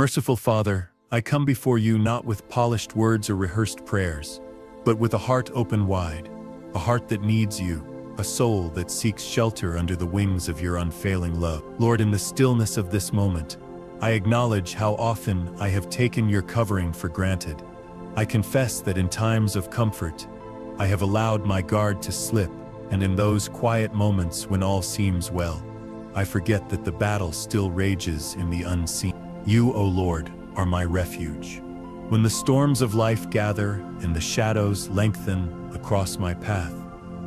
Merciful Father, I come before you not with polished words or rehearsed prayers, but with a heart open wide, a heart that needs you, a soul that seeks shelter under the wings of your unfailing love. Lord, in the stillness of this moment, I acknowledge how often I have taken your covering for granted. I confess that in times of comfort, I have allowed my guard to slip, and in those quiet moments when all seems well, I forget that the battle still rages in the unseen. You, O Lord, are my refuge. When the storms of life gather and the shadows lengthen across my path,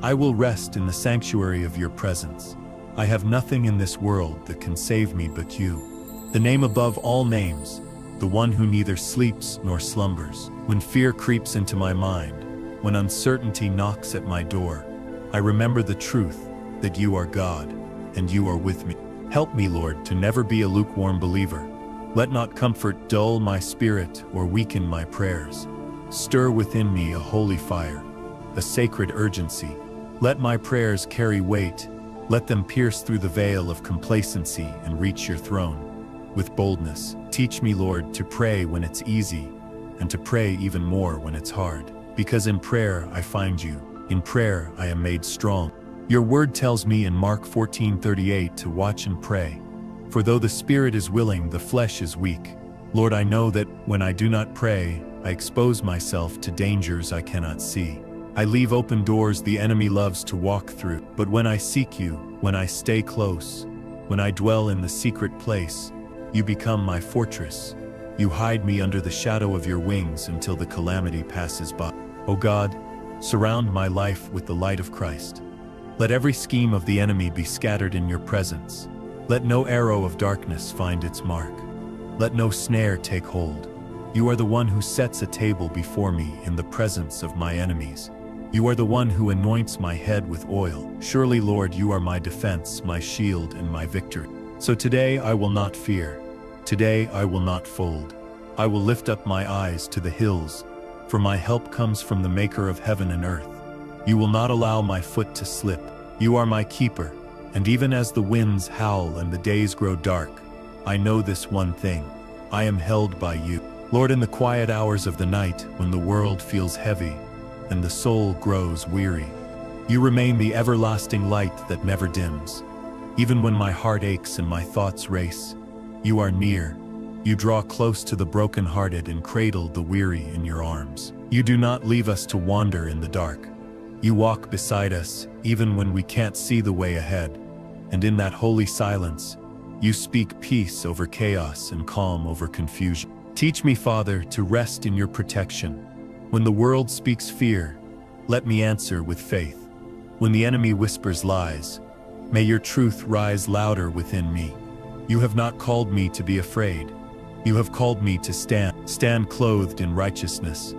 I will rest in the sanctuary of your presence. I have nothing in this world that can save me but you, the name above all names, the one who neither sleeps nor slumbers. When fear creeps into my mind, when uncertainty knocks at my door, I remember the truth that you are God, and you are with me. Help me, Lord, to never be a lukewarm believer. Let not comfort dull my spirit or weaken my prayers. Stir within me a holy fire, a sacred urgency. Let my prayers carry weight. Let them pierce through the veil of complacency and reach your throne with boldness. Teach me, Lord, to pray when it's easy, and to pray even more when it's hard. Because in prayer I find you. In prayer I am made strong. Your word tells me in Mark 14:38 to watch and pray. For though the spirit is willing, the flesh is weak. Lord, I know that when I do not pray, I expose myself to dangers I cannot see. I leave open doors the enemy loves to walk through. But when I seek you, when I stay close, when I dwell in the secret place, you become my fortress. You hide me under the shadow of your wings until the calamity passes by. O God, surround my life with the light of Christ. Let every scheme of the enemy be scattered in your presence. Let no arrow of darkness find its mark. Let no snare take hold. You are the one who sets a table before me in the presence of my enemies. You are the one who anoints my head with oil. Surely, Lord, you are my defense, my shield, and my victory. So today I will not fear. Today I will not fold. I will lift up my eyes to the hills, for my help comes from the Maker of heaven and earth. You will not allow my foot to slip. You are my keeper, and even as the winds howl and the days grow dark, I know this one thing: I am held by you. Lord, in the quiet hours of the night, when the world feels heavy and the soul grows weary, you remain the everlasting light that never dims. Even when my heart aches and my thoughts race, you are near. You draw close to the brokenhearted and cradle the weary in your arms. You do not leave us to wander in the dark. You walk beside us, even when we can't see the way ahead. And in that holy silence, you speak peace over chaos and calm over confusion. Teach me, Father, to rest in your protection. When the world speaks fear, let me answer with faith. When the enemy whispers lies, may your truth rise louder within me. You have not called me to be afraid. You have called me to stand clothed in righteousness,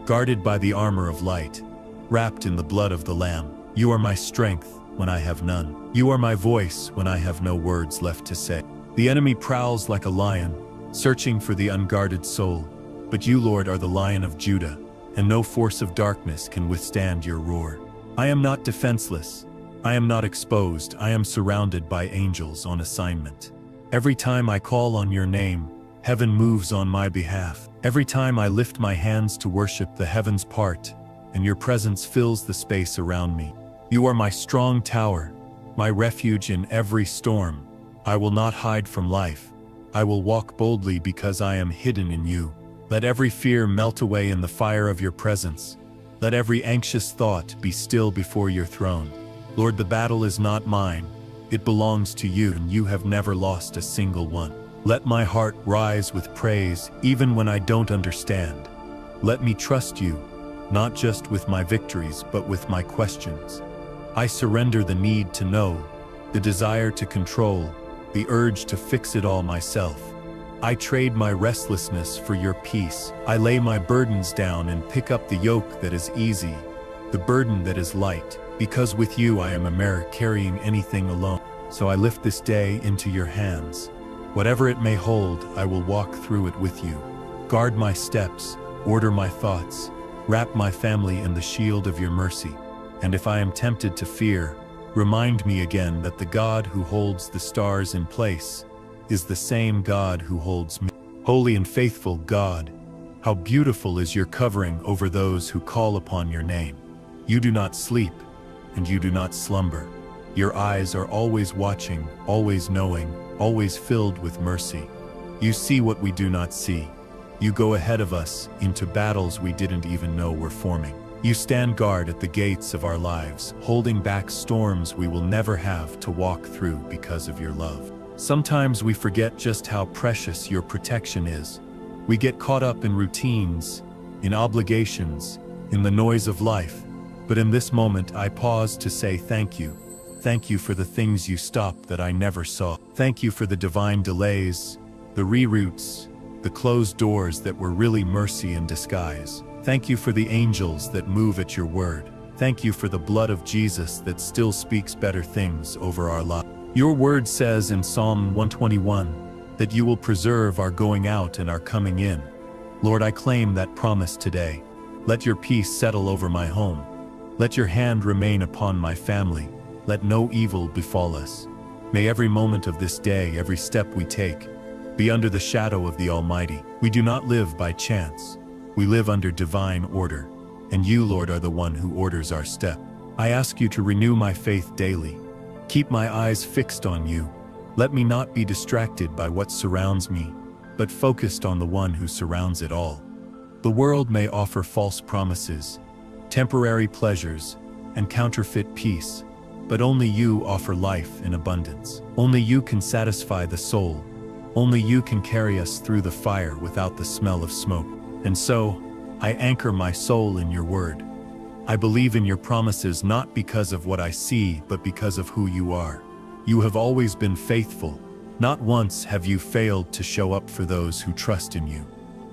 guarded by the armor of light, wrapped in the blood of the Lamb. You are my strength when I have none. You are my voice when I have no words left to say. The enemy prowls like a lion, searching for the unguarded soul, but you, Lord, are the Lion of Judah, and no force of darkness can withstand your roar. I am not defenseless. I am not exposed. I am surrounded by angels on assignment. Every time I call on your name, heaven moves on my behalf. Every time I lift my hands to worship, the heavens part, and your presence fills the space around me. You are my strong tower, my refuge in every storm. I will not hide from life. I will walk boldly because I am hidden in you. Let every fear melt away in the fire of your presence. Let every anxious thought be still before your throne. Lord, the battle is not mine. It belongs to you, and you have never lost a single one. Let my heart rise with praise, even when I don't understand. Let me trust you, not just with my victories, but with my questions. I surrender the need to know, the desire to control, the urge to fix it all myself. I trade my restlessness for your peace. I lay my burdens down and pick up the yoke that is easy, the burden that is light, because with you I am a mare carrying anything alone. So I lift this day into your hands. Whatever it may hold, I will walk through it with you. Guard my steps, order my thoughts, wrap my family in the shield of your mercy. And if I am tempted to fear, remind me again that the God who holds the stars in place is the same God who holds me. Holy and faithful God, how beautiful is your covering over those who call upon your name. You do not sleep, and you do not slumber. Your eyes are always watching, always knowing, always filled with mercy. You see what we do not see. You go ahead of us into battles we didn't even know were forming. You stand guard at the gates of our lives, holding back storms we will never have to walk through because of your love. Sometimes we forget just how precious your protection is. We get caught up in routines, in obligations, in the noise of life. But in this moment, I pause to say thank you. Thank you for the things you stopped that I never saw. Thank you for the divine delays, the reroutes, the closed doors that were really mercy in disguise. Thank you for the angels that move at your word. Thank you for the blood of Jesus that still speaks better things over our lives. Your word says in Psalm 121 that you will preserve our going out and our coming in. Lord, I claim that promise today. Let your peace settle over my home. Let your hand remain upon my family. Let no evil befall us. May every moment of this day, every step we take, be under the shadow of the Almighty. We do not live by chance. We live under divine order, and you, Lord, are the one who orders our step. I ask you to renew my faith daily. Keep my eyes fixed on you. Let me not be distracted by what surrounds me, but focused on the one who surrounds it all. The world may offer false promises, temporary pleasures, and counterfeit peace, but only you offer life in abundance. Only you can satisfy the soul. Only you can carry us through the fire without the smell of smoke. And so, I anchor my soul in your word. I believe in your promises not because of what I see, but because of who you are. You have always been faithful. Not once have you failed to show up for those who trust in you.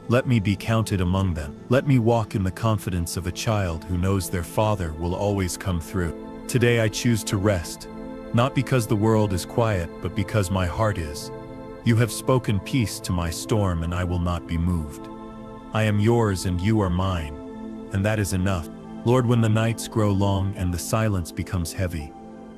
Let me be counted among them. Let me walk in the confidence of a child who knows their father will always come through. Today I choose to rest, not because the world is quiet, but because my heart is. You have spoken peace to my storm, and I will not be moved. I am yours and you are mine, and that is enough. Lord, when the nights grow long and the silence becomes heavy,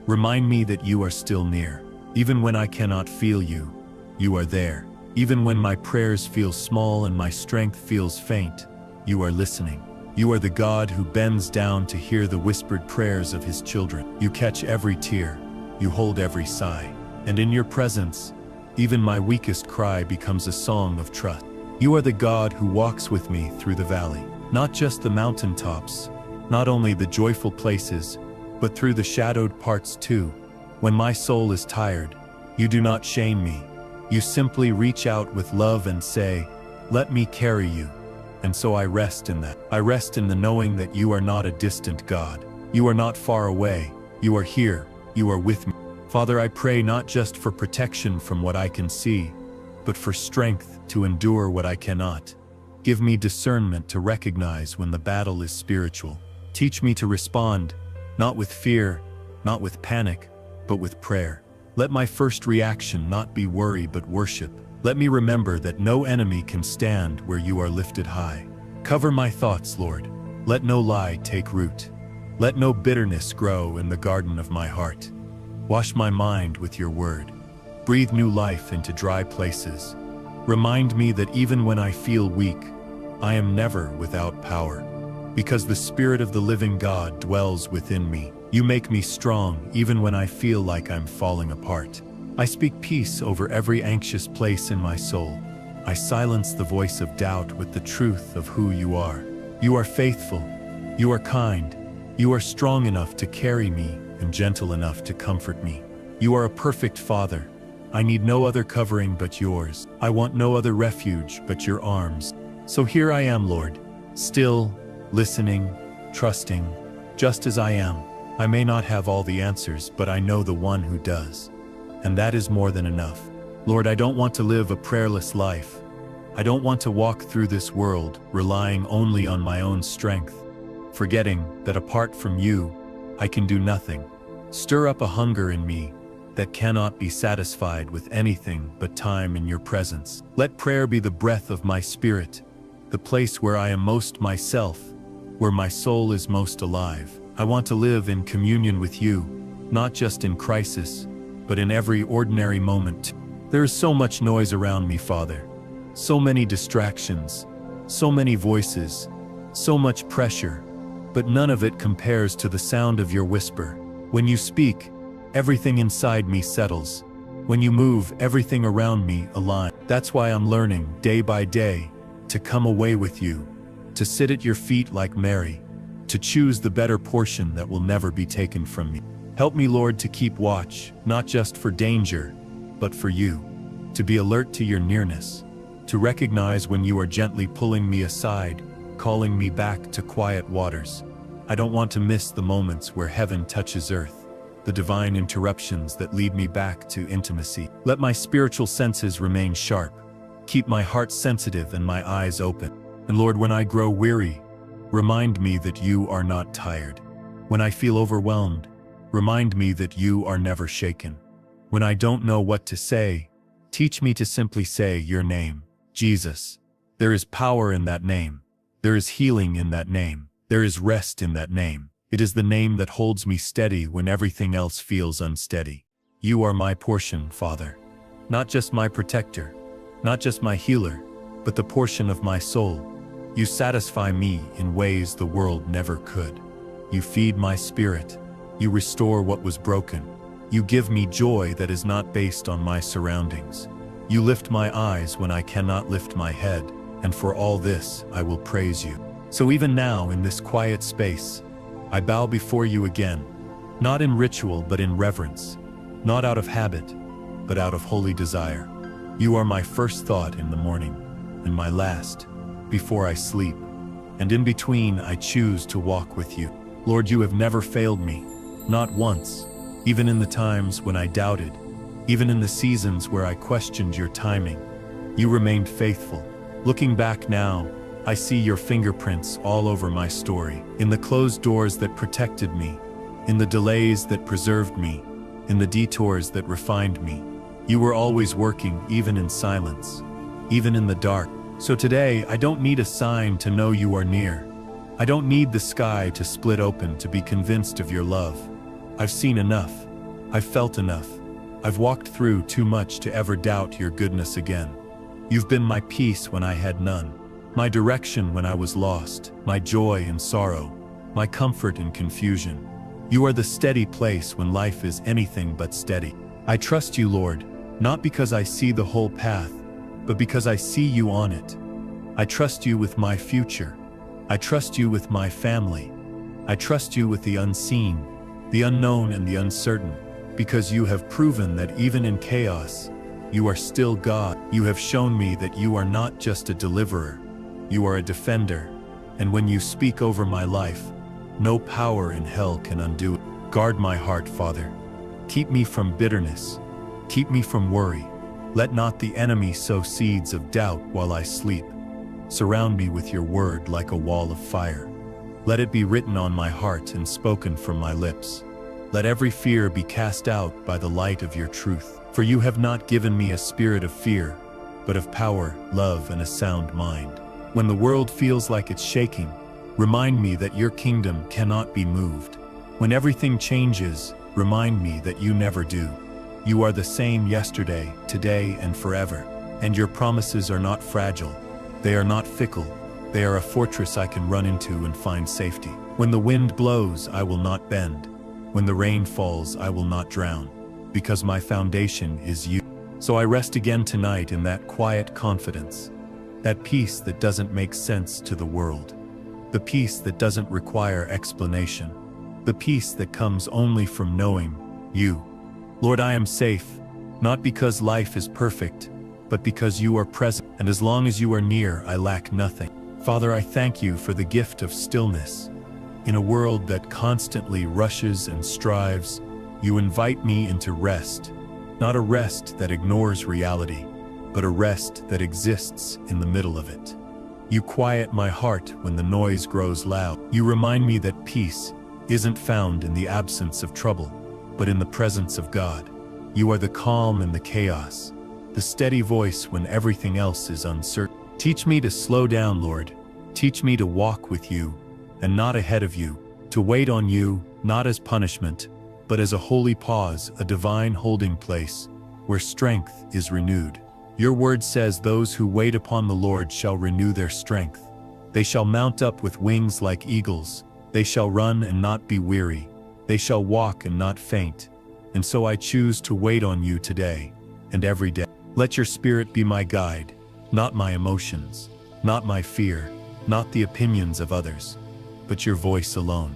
remind me that you are still near. Even when I cannot feel you, you are there. Even when my prayers feel small and my strength feels faint, you are listening. You are the God who bends down to hear the whispered prayers of his children. You catch every tear, you hold every sigh, and in your presence, even my weakest cry becomes a song of trust. You are the God who walks with me through the valley, not just the mountaintops, not only the joyful places, but through the shadowed parts too. When my soul is tired, you do not shame me. You simply reach out with love and say, "Let me carry you." And so I rest in that. I rest in the knowing that you are not a distant God. You are not far away. You are here. You are with me. Father, I pray not just for protection from what I can see, but for strength to endure what I cannot. Give me discernment to recognize when the battle is spiritual. Teach me to respond, not with fear, not with panic, but with prayer. Let my first reaction not be worry but worship. Let me remember that no enemy can stand where you are lifted high. Cover my thoughts, Lord. Let no lie take root. Let no bitterness grow in the garden of my heart. Wash my mind with your word. Breathe new life into dry places. Remind me that even when I feel weak, I am never without power. Because the Spirit of the living God dwells within me. You make me strong even when I feel like I'm falling apart. I speak peace over every anxious place in my soul. I silence the voice of doubt with the truth of who you are. You are faithful. You are kind. You are strong enough to carry me and gentle enough to comfort me. You are a perfect Father. I need no other covering but yours. I want no other refuge but your arms. So here I am, Lord, still, listening, trusting, just as I am. I may not have all the answers, but I know the one who does. And that is more than enough. Lord, I don't want to live a prayerless life. I don't want to walk through this world relying only on my own strength, forgetting that apart from you, I can do nothing. Stir up a hunger in me that cannot be satisfied with anything but time in your presence. Let prayer be the breath of my spirit, the place where I am most myself, where my soul is most alive. I want to live in communion with you, not just in crisis, but in every ordinary moment. There is so much noise around me, Father. So many distractions, so many voices, so much pressure, but none of it compares to the sound of your whisper. When you speak, everything inside me settles. When you move, everything around me aligns. That's why I'm learning, day by day, to come away with you, to sit at your feet like Mary, to choose the better portion that will never be taken from me. Help me, Lord, to keep watch, not just for danger, but for you, to be alert to your nearness, to recognize when you are gently pulling me aside, calling me back to quiet waters. I don't want to miss the moments where heaven touches earth, the divine interruptions that lead me back to intimacy. Let my spiritual senses remain sharp. Keep my heart sensitive and my eyes open. And Lord, when I grow weary, remind me that you are not tired. When I feel overwhelmed, remind me that you are never shaken. When I don't know what to say, teach me to simply say your name, Jesus. There is power in that name. There is healing in that name. There is rest in that name. It is the name that holds me steady when everything else feels unsteady. You are my portion, Father. Not just my protector, not just my healer, but the portion of my soul. You satisfy me in ways the world never could. You feed my spirit. You restore what was broken. You give me joy that is not based on my surroundings. You lift my eyes when I cannot lift my head, and for all this I will praise you. So even now, in this quiet space, I bow before you again, not in ritual but in reverence, not out of habit, but out of holy desire. You are my first thought in the morning, and my last, before I sleep, and in between I choose to walk with you. Lord, you have never failed me, not once, even in the times when I doubted, even in the seasons where I questioned your timing. You remained faithful. Looking back now, I see your fingerprints all over my story, in the closed doors that protected me, in the delays that preserved me, in the detours that refined me. You were always working, even in silence, even in the dark. So today, I don't need a sign to know you are near. I don't need the sky to split open to be convinced of your love. I've seen enough. I've felt enough. I've walked through too much to ever doubt your goodness again. You've been my peace when I had none, my direction when I was lost, my joy in sorrow, my comfort in confusion. You are the steady place when life is anything but steady. I trust you, Lord, not because I see the whole path, but because I see you on it. I trust you with my future. I trust you with my family. I trust you with the unseen, the unknown and the uncertain, because you have proven that even in chaos, you are still God. You have shown me that you are not just a deliverer, you are a defender, and when you speak over my life, no power in hell can undo it. Guard my heart, Father. Keep me from bitterness. Keep me from worry. Let not the enemy sow seeds of doubt while I sleep. Surround me with your word like a wall of fire. Let it be written on my heart and spoken from my lips. Let every fear be cast out by the light of your truth. For you have not given me a spirit of fear, but of power, love, and a sound mind. When the world feels like it's shaking, remind me that your kingdom cannot be moved. When everything changes, remind me that you never do. You are the same yesterday, today, and forever. And your promises are not fragile. They are not fickle. They are a fortress I can run into and find safety. When the wind blows, I will not bend. When the rain falls, I will not drown, because my foundation is you. So I rest again tonight in that quiet confidence, that peace that doesn't make sense to the world, the peace that doesn't require explanation, the peace that comes only from knowing you. Lord, I am safe, not because life is perfect, but because you are present, and as long as you are near, I lack nothing. Father, I thank you for the gift of stillness. In a world that constantly rushes and strives, you invite me into rest, not a rest that ignores reality, but a rest that exists in the middle of it. You quiet my heart when the noise grows loud. You remind me that peace isn't found in the absence of trouble, but in the presence of God. You are the calm in the chaos, the steady voice when everything else is uncertain. Teach me to slow down, Lord. Teach me to walk with you, and not ahead of you, to wait on you, not as punishment, but as a holy pause, a divine holding place, where strength is renewed. Your word says those who wait upon the Lord shall renew their strength. They shall mount up with wings like eagles. They shall run and not be weary. They shall walk and not faint. And so I choose to wait on you today and every day. Let your spirit be my guide, not my emotions, not my fear, not the opinions of others, but your voice alone.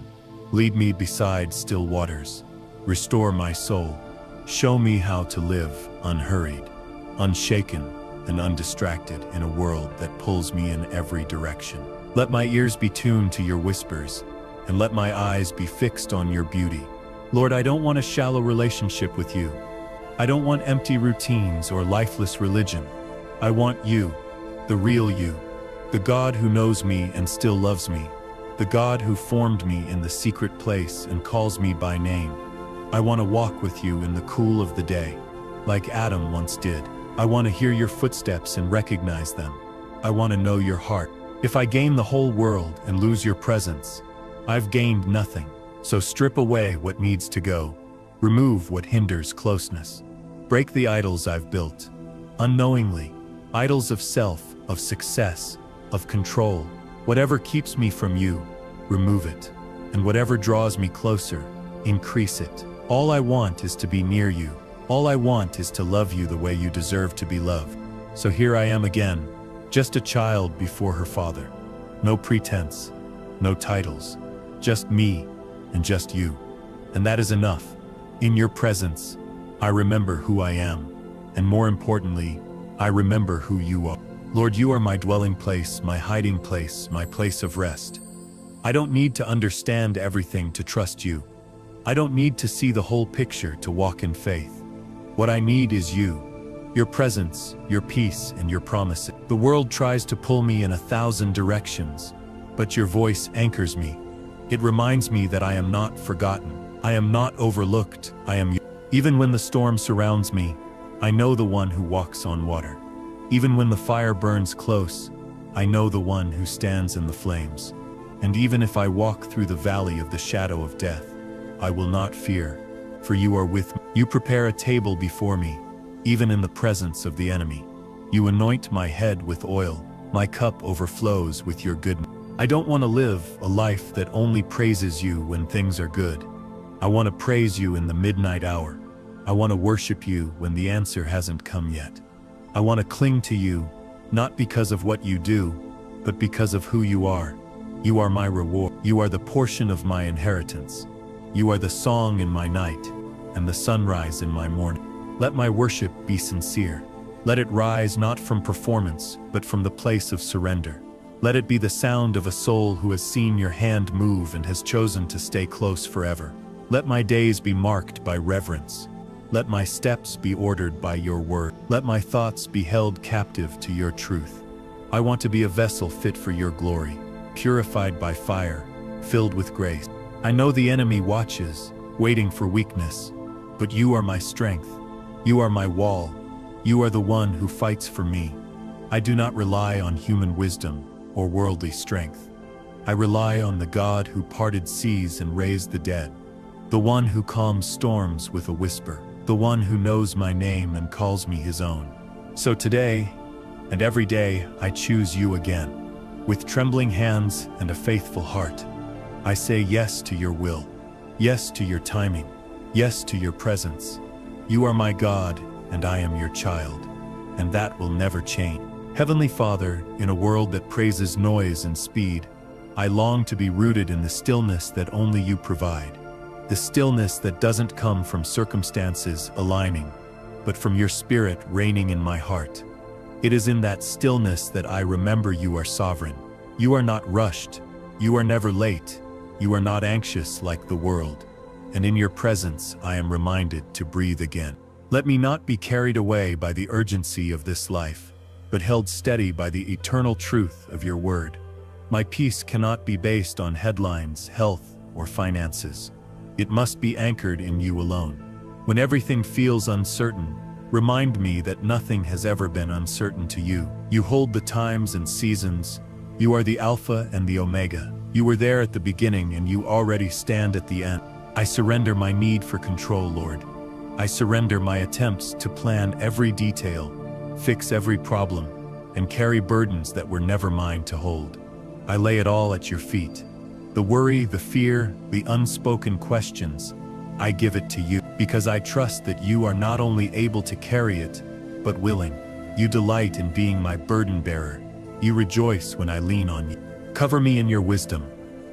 Lead me beside still waters. Restore my soul. Show me how to live unhurried, unshaken, and undistracted in a world that pulls me in every direction. Let my ears be tuned to your whispers, and let my eyes be fixed on your beauty. Lord, I don't want a shallow relationship with you. I don't want empty routines or lifeless religion. I want you, the real you, the God who knows me and still loves me, the God who formed me in the secret place and calls me by name. I want to walk with you in the cool of the day, like Adam once did. I want to hear your footsteps and recognize them. I want to know your heart. If I gain the whole world and lose your presence, I've gained nothing. So strip away what needs to go. Remove what hinders closeness. Break the idols I've built, unknowingly, idols of self, of success, of control. Whatever keeps me from you, remove it. And whatever draws me closer, increase it. All I want is to be near you. All I want is to love you the way you deserve to be loved. So here I am again, just a child before her father. No pretense, no titles, just me and just you. And that is enough. In your presence, I remember who I am. And more importantly, I remember who you are. Lord, you are my dwelling place, my hiding place, my place of rest. I don't need to understand everything to trust you. I don't need to see the whole picture to walk in faith. What I need is you, your presence, your peace, and your promises. The world tries to pull me in 1,000 directions, but your voice anchors me. It reminds me that I am not forgotten. I am not overlooked. I am you. Even when the storm surrounds me, I know the one who walks on water. Even when the fire burns close, I know the one who stands in the flames. And even if I walk through the valley of the shadow of death, I will not fear, for you are with me. You prepare a table before me, even in the presence of the enemy. You anoint my head with oil. My cup overflows with your goodness. I don't want to live a life that only praises you when things are good. I want to praise you in the midnight hour. I want to worship you when the answer hasn't come yet. I want to cling to you, not because of what you do, but because of who you are. You are my reward. You are the portion of my inheritance. You are the song in my night, and the sunrise in my morning. Let my worship be sincere. Let it rise not from performance, but from the place of surrender. Let it be the sound of a soul who has seen your hand move and has chosen to stay close forever. Let my days be marked by reverence. Let my steps be ordered by your word. Let my thoughts be held captive to your truth. I want to be a vessel fit for your glory, purified by fire, filled with grace. I know the enemy watches, waiting for weakness, but you are my strength. You are my wall. You are the one who fights for me. I do not rely on human wisdom or worldly strength. I rely on the God who parted seas and raised the dead, the one who calms storms with a whisper, the one who knows my name and calls me his own. So today, and every day, I choose you again. With trembling hands and a faithful heart, I say yes to your will, yes to your timing, yes to your presence. You are my God, and I am your child, and that will never change. Heavenly Father, in a world that praises noise and speed, I long to be rooted in the stillness that only you provide. The stillness that doesn't come from circumstances aligning, but from your spirit reigning in my heart. It is in that stillness that I remember you are sovereign. You are not rushed. You are never late. You are not anxious like the world. And in your presence, I am reminded to breathe again. Let me not be carried away by the urgency of this life, but held steady by the eternal truth of your word. My peace cannot be based on headlines, health, or finances. It must be anchored in you alone. When everything feels uncertain, remind me that nothing has ever been uncertain to you. You hold the times and seasons. You are the Alpha and the Omega. You were there at the beginning and you already stand at the end. I surrender my need for control, Lord. I surrender my attempts to plan every detail, fix every problem, and carry burdens that were never mine to hold. I lay it all at your feet. The worry, the fear, the unspoken questions, I give it to you, because I trust that you are not only able to carry it, but willing. You delight in being my burden bearer. You rejoice when I lean on you. Cover me in your wisdom.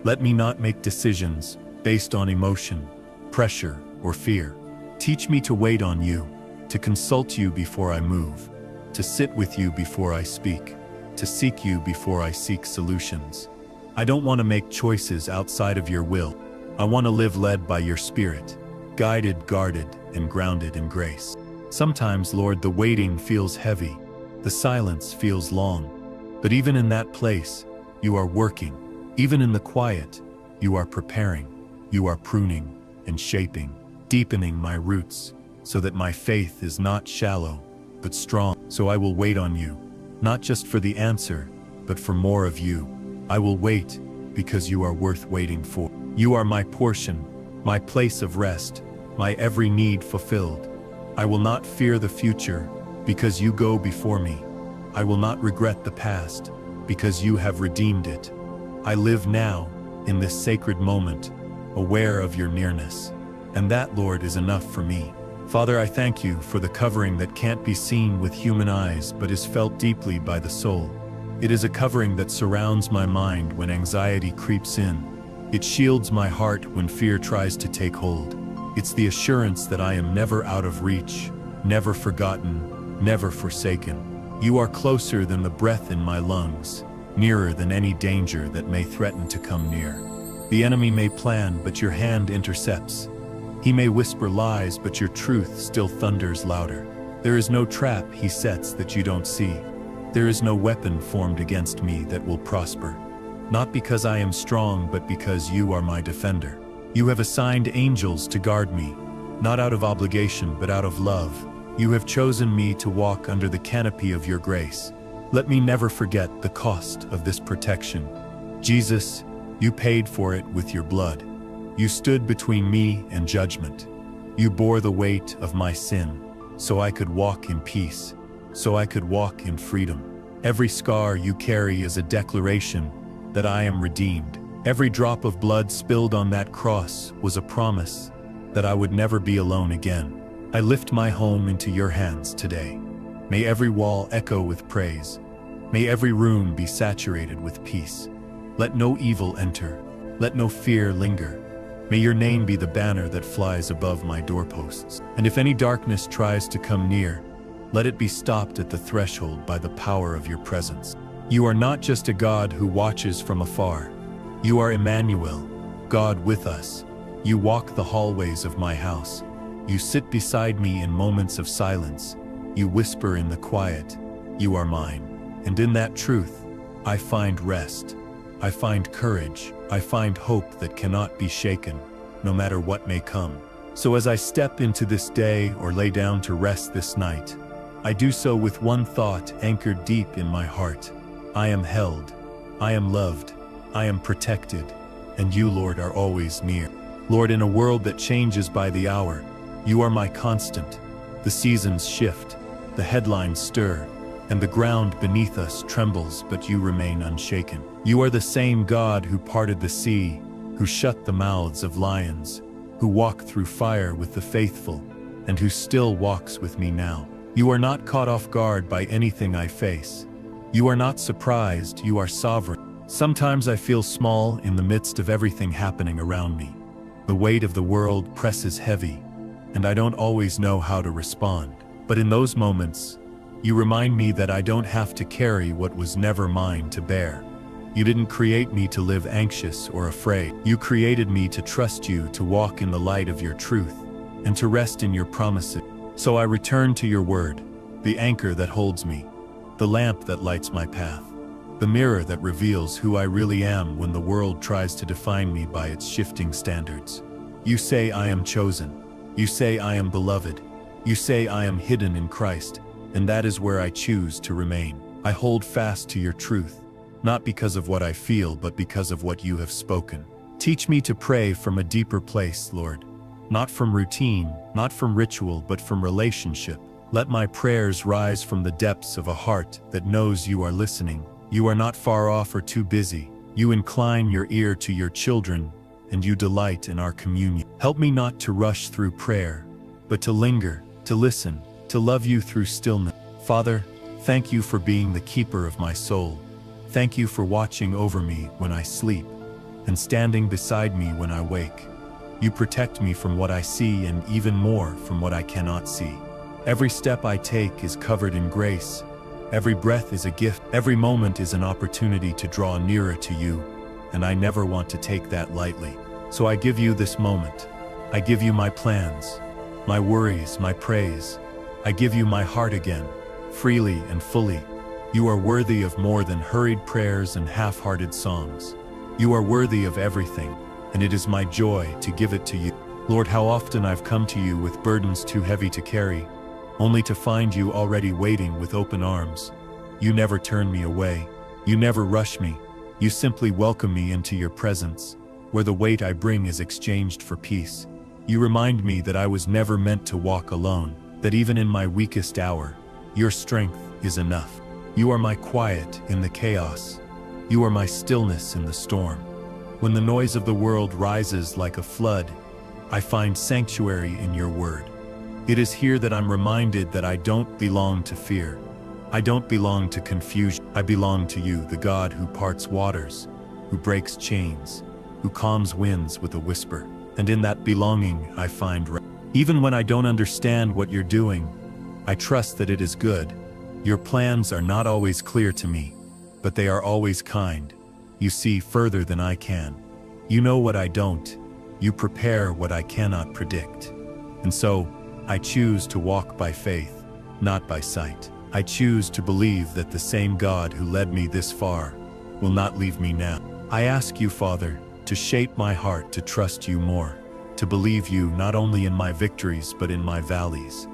Let me not make decisions based on emotion, pressure, or fear. Teach me to wait on you, to consult you before I move, to sit with you before I speak, to seek you before I seek solutions. I don't want to make choices outside of your will. I want to live led by your Spirit, guided, guarded, and grounded in grace. Sometimes, Lord, the waiting feels heavy, the silence feels long, but even in that place, you are working. Even in the quiet, you are preparing, you are pruning and shaping, deepening my roots, so that my faith is not shallow, but strong. So I will wait on you, not just for the answer, but for more of you. I will wait because you are worth waiting for. You are my portion, my place of rest, my every need fulfilled. I will not fear the future because you go before me. I will not regret the past because you have redeemed it. I live now in this sacred moment, aware of your nearness. And that, Lord, is enough for me. Father, I thank you for the covering that can't be seen with human eyes but is felt deeply by the soul. It is a covering that surrounds my mind when anxiety creeps in. It shields my heart when fear tries to take hold. It's the assurance that I am never out of reach, never forgotten, never forsaken. You are closer than the breath in my lungs, nearer than any danger that may threaten to come near. The enemy may plan, but your hand intercepts. He may whisper lies, but your truth still thunders louder. There is no trap he sets that you don't see. There is no weapon formed against me that will prosper. Not because I am strong, but because you are my defender. You have assigned angels to guard me, not out of obligation, but out of love. You have chosen me to walk under the canopy of your grace. Let me never forget the cost of this protection. Jesus, you paid for it with your blood. You stood between me and judgment. You bore the weight of my sin, so I could walk in peace, so I could walk in freedom. Every scar you carry is a declaration that I am redeemed. Every drop of blood spilled on that cross was a promise that I would never be alone again. I lift my home into your hands today. May every wall echo with praise. May every room be saturated with peace. Let no evil enter. Let no fear linger. May your name be the banner that flies above my doorposts. And if any darkness tries to come near, let it be stopped at the threshold by the power of your presence. You are not just a God who watches from afar. You are Emmanuel, God with us. You walk the hallways of my house. You sit beside me in moments of silence. You whisper in the quiet, you are mine. And in that truth, I find rest. I find courage. I find hope that cannot be shaken, no matter what may come. So as I step into this day or lay down to rest this night, I do so with one thought anchored deep in my heart. I am held. I am loved. I am protected. And you, Lord, are always near. Lord, in a world that changes by the hour, you are my constant. The seasons shift, the headlines stir, and the ground beneath us trembles, but you remain unshaken. You are the same God who parted the sea, who shut the mouths of lions, who walked through fire with the faithful, and who still walks with me now. You are not caught off guard by anything I face. You are not surprised, you are sovereign. Sometimes I feel small in the midst of everything happening around me. The weight of the world presses heavy, and I don't always know how to respond. But in those moments, you remind me that I don't have to carry what was never mine to bear. You didn't create me to live anxious or afraid. You created me to trust you, to walk in the light of your truth, and to rest in your promises. So I return to your word, the anchor that holds me, the lamp that lights my path, the mirror that reveals who I really am when the world tries to define me by its shifting standards. You say I am chosen. You say I am beloved. You say I am hidden in Christ, and that is where I choose to remain. I hold fast to your truth, not because of what I feel, but because of what you have spoken. Teach me to pray from a deeper place, Lord, not from routine, not from ritual, but from relationship. Let my prayers rise from the depths of a heart that knows you are listening. You are not far off or too busy. You incline your ear to your children, and you delight in our communion. Help me not to rush through prayer, but to linger, to listen, to love you through stillness. Father, thank you for being the keeper of my soul. Thank you for watching over me when I sleep, and standing beside me when I wake. You protect me from what I see and even more from what I cannot see. Every step I take is covered in grace. Every breath is a gift. Every moment is an opportunity to draw nearer to you, and I never want to take that lightly. So I give you this moment. I give you my plans, my worries, my praise. I give you my heart again, freely and fully. You are worthy of more than hurried prayers and half-hearted songs. You are worthy of everything, and it is my joy to give it to you. Lord, how often I've come to you with burdens too heavy to carry, only to find you already waiting with open arms. You never turn me away. You never rush me. You simply welcome me into your presence, where the weight I bring is exchanged for peace. You remind me that I was never meant to walk alone, that even in my weakest hour, your strength is enough. You are my quiet in the chaos. You are my stillness in the storm. When the noise of the world rises like a flood, I find sanctuary in your word. It is here that I'm reminded that I don't belong to fear. I don't belong to confusion. I belong to you, the God who parts waters, who breaks chains, who calms winds with a whisper. And in that belonging, I find rest. Even when I don't understand what you're doing, I trust that it is good. Your plans are not always clear to me, but they are always kind. You see further than I can. You know what I don't. You prepare what I cannot predict. And so, I choose to walk by faith, not by sight. I choose to believe that the same God who led me this far will not leave me now. I ask you, Father, to shape my heart to trust you more, to believe you not only in my victories but in my valleys,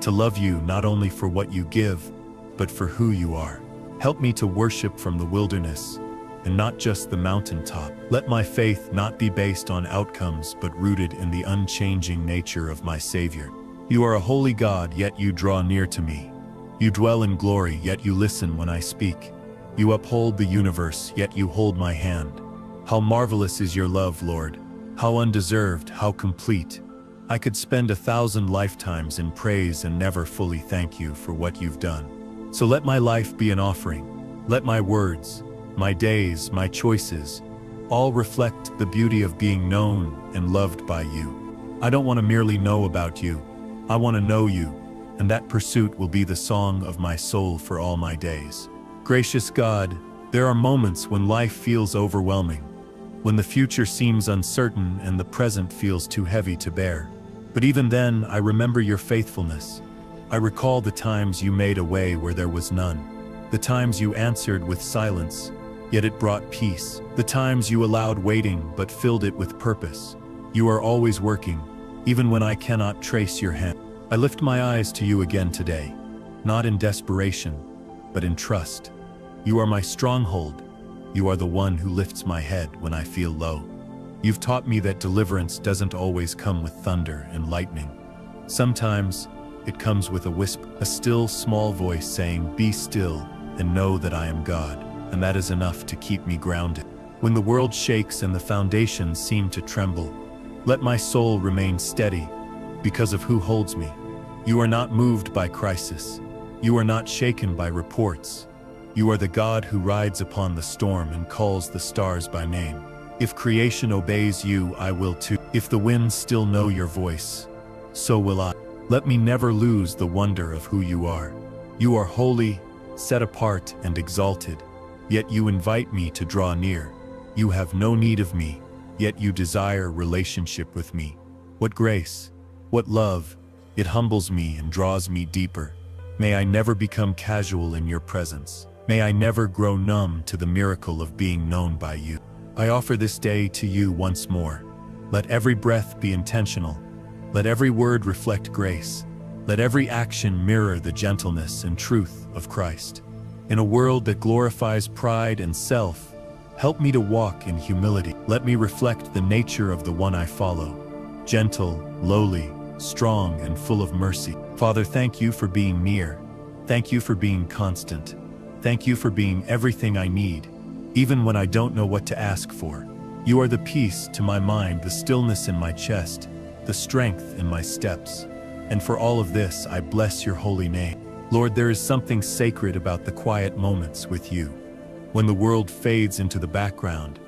to love you not only for what you give, but for who you are. Help me to worship from the wilderness and not just the mountaintop. Let my faith not be based on outcomes but rooted in the unchanging nature of my Savior. You are a holy God, yet you draw near to me. You dwell in glory, yet you listen when I speak. You uphold the universe, yet you hold my hand. How marvelous is your love, Lord. How undeserved, how complete. I could spend 1,000 lifetimes in praise and never fully thank you for what you've done. So let my life be an offering. Let my words, my days, my choices, all reflect the beauty of being known and loved by you. I don't want to merely know about you. I want to know you, and that pursuit will be the song of my soul for all my days. Gracious God, there are moments when life feels overwhelming, when the future seems uncertain and the present feels too heavy to bear. But even then, I remember your faithfulness. I recall the times you made a way where there was none. The times you answered with silence, yet it brought peace. The times you allowed waiting but filled it with purpose. You are always working, even when I cannot trace your hand. I lift my eyes to you again today, not in desperation, but in trust. You are my stronghold. You are the one who lifts my head when I feel low. You've taught me that deliverance doesn't always come with thunder and lightning. Sometimes, it comes with a whisper, a still small voice saying, "Be still and know that I am God," and that is enough to keep me grounded. When the world shakes and the foundations seem to tremble, let my soul remain steady because of who holds me. You are not moved by crisis. You are not shaken by reports. You are the God who rides upon the storm and calls the stars by name. If creation obeys you, I will too. If the winds still know your voice, so will I. Let me never lose the wonder of who you are. You are holy, set apart, and exalted, yet you invite me to draw near. You have no need of me, yet you desire relationship with me. What grace, what love, it humbles me and draws me deeper. May I never become casual in your presence. May I never grow numb to the miracle of being known by you. I offer this day to you once more. Let every breath be intentional. Let every word reflect grace. Let every action mirror the gentleness and truth of Christ. In a world that glorifies pride and self, help me to walk in humility. Let me reflect the nature of the one I follow. Gentle, lowly, strong and full of mercy. Father, thank you for being near. Thank you for being constant. Thank you for being everything I need, even when I don't know what to ask for. You are the peace to my mind, the stillness in my chest, the strength in my steps. And for all of this, I bless your holy name. Lord, there is something sacred about the quiet moments with you, when the world fades into the background,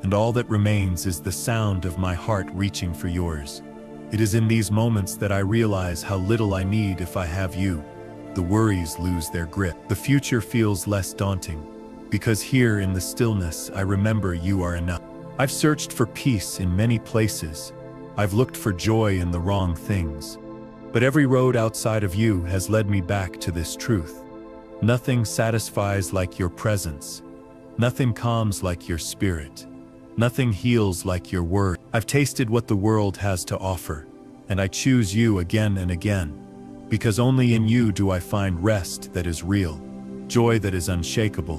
and all that remains is the sound of my heart reaching for yours. It is in these moments that I realize how little I need if I have you. The worries lose their grip. The future feels less daunting, because here in the stillness I remember you are enough. I've searched for peace in many places. I've looked for joy in the wrong things. But every road outside of you has led me back to this truth. Nothing satisfies like your presence. Nothing calms like your spirit. Nothing heals like your word. I've tasted what the world has to offer, and I choose you again and again, because only in you do I find rest that is real, joy that is unshakable,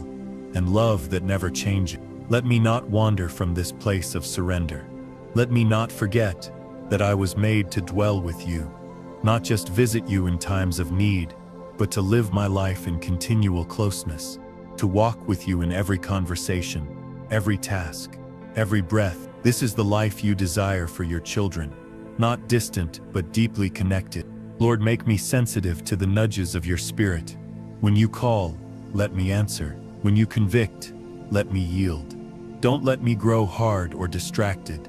and love that never changes. Let me not wander from this place of surrender. Let me not forget that I was made to dwell with you, not just visit you in times of need, but to live my life in continual closeness, to walk with you in every conversation, every task, every breath. This is the life you desire for your children, not distant but deeply connected. Lord, make me sensitive to the nudges of your Spirit. When you call, let me answer. When you convict, let me yield. Don't let me grow hard or distracted.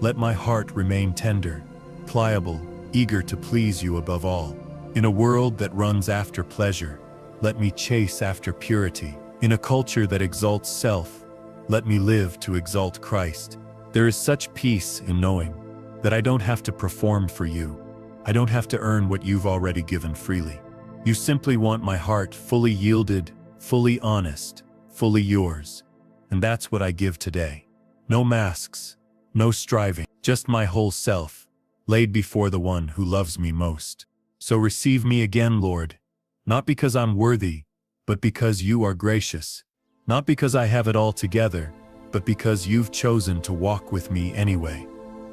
Let my heart remain tender, pliable, eager to please you above all. In a world that runs after pleasure, let me chase after purity. In a culture that exalts self, let me live to exalt Christ. There is such peace in knowing that I don't have to perform for you. I don't have to earn what you've already given freely. You simply want my heart fully yielded, fully honest, fully yours. And that's what I give today. No masks, no striving, just my whole self, laid before the one who loves me most. So receive me again, Lord, not because I'm worthy, but because you are gracious. Not because I have it all together, but because you've chosen to walk with me anyway.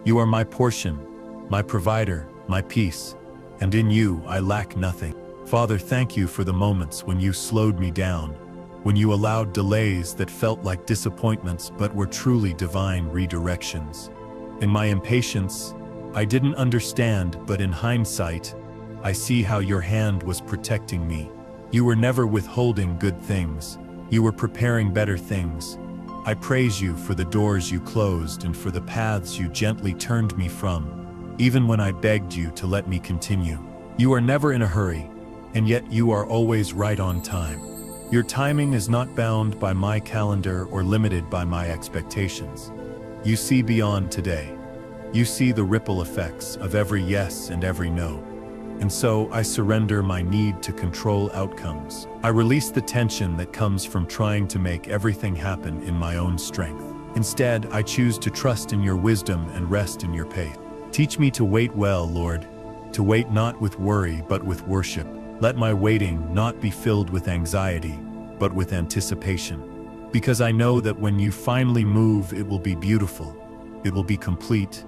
You are my portion, my provider, my peace, and in you I lack nothing. Father, thank you for the moments when you slowed me down, when you allowed delays that felt like disappointments but were truly divine redirections. In my impatience, I didn't understand, but in hindsight, I see how your hand was protecting me. You were never withholding good things. You were preparing better things. I praise you for the doors you closed and for the paths you gently turned me from, even when I begged you to let me continue. You are never in a hurry, and yet you are always right on time. Your timing is not bound by my calendar or limited by my expectations. You see beyond today. You see the ripple effects of every yes and every no. And so I surrender my need to control outcomes. I release the tension that comes from trying to make everything happen in my own strength. Instead, I choose to trust in your wisdom and rest in your pace. Teach me to wait well, Lord, to wait not with worry but with worship. Let my waiting not be filled with anxiety, but with anticipation. Because I know that when you finally move, it will be beautiful, it will be complete,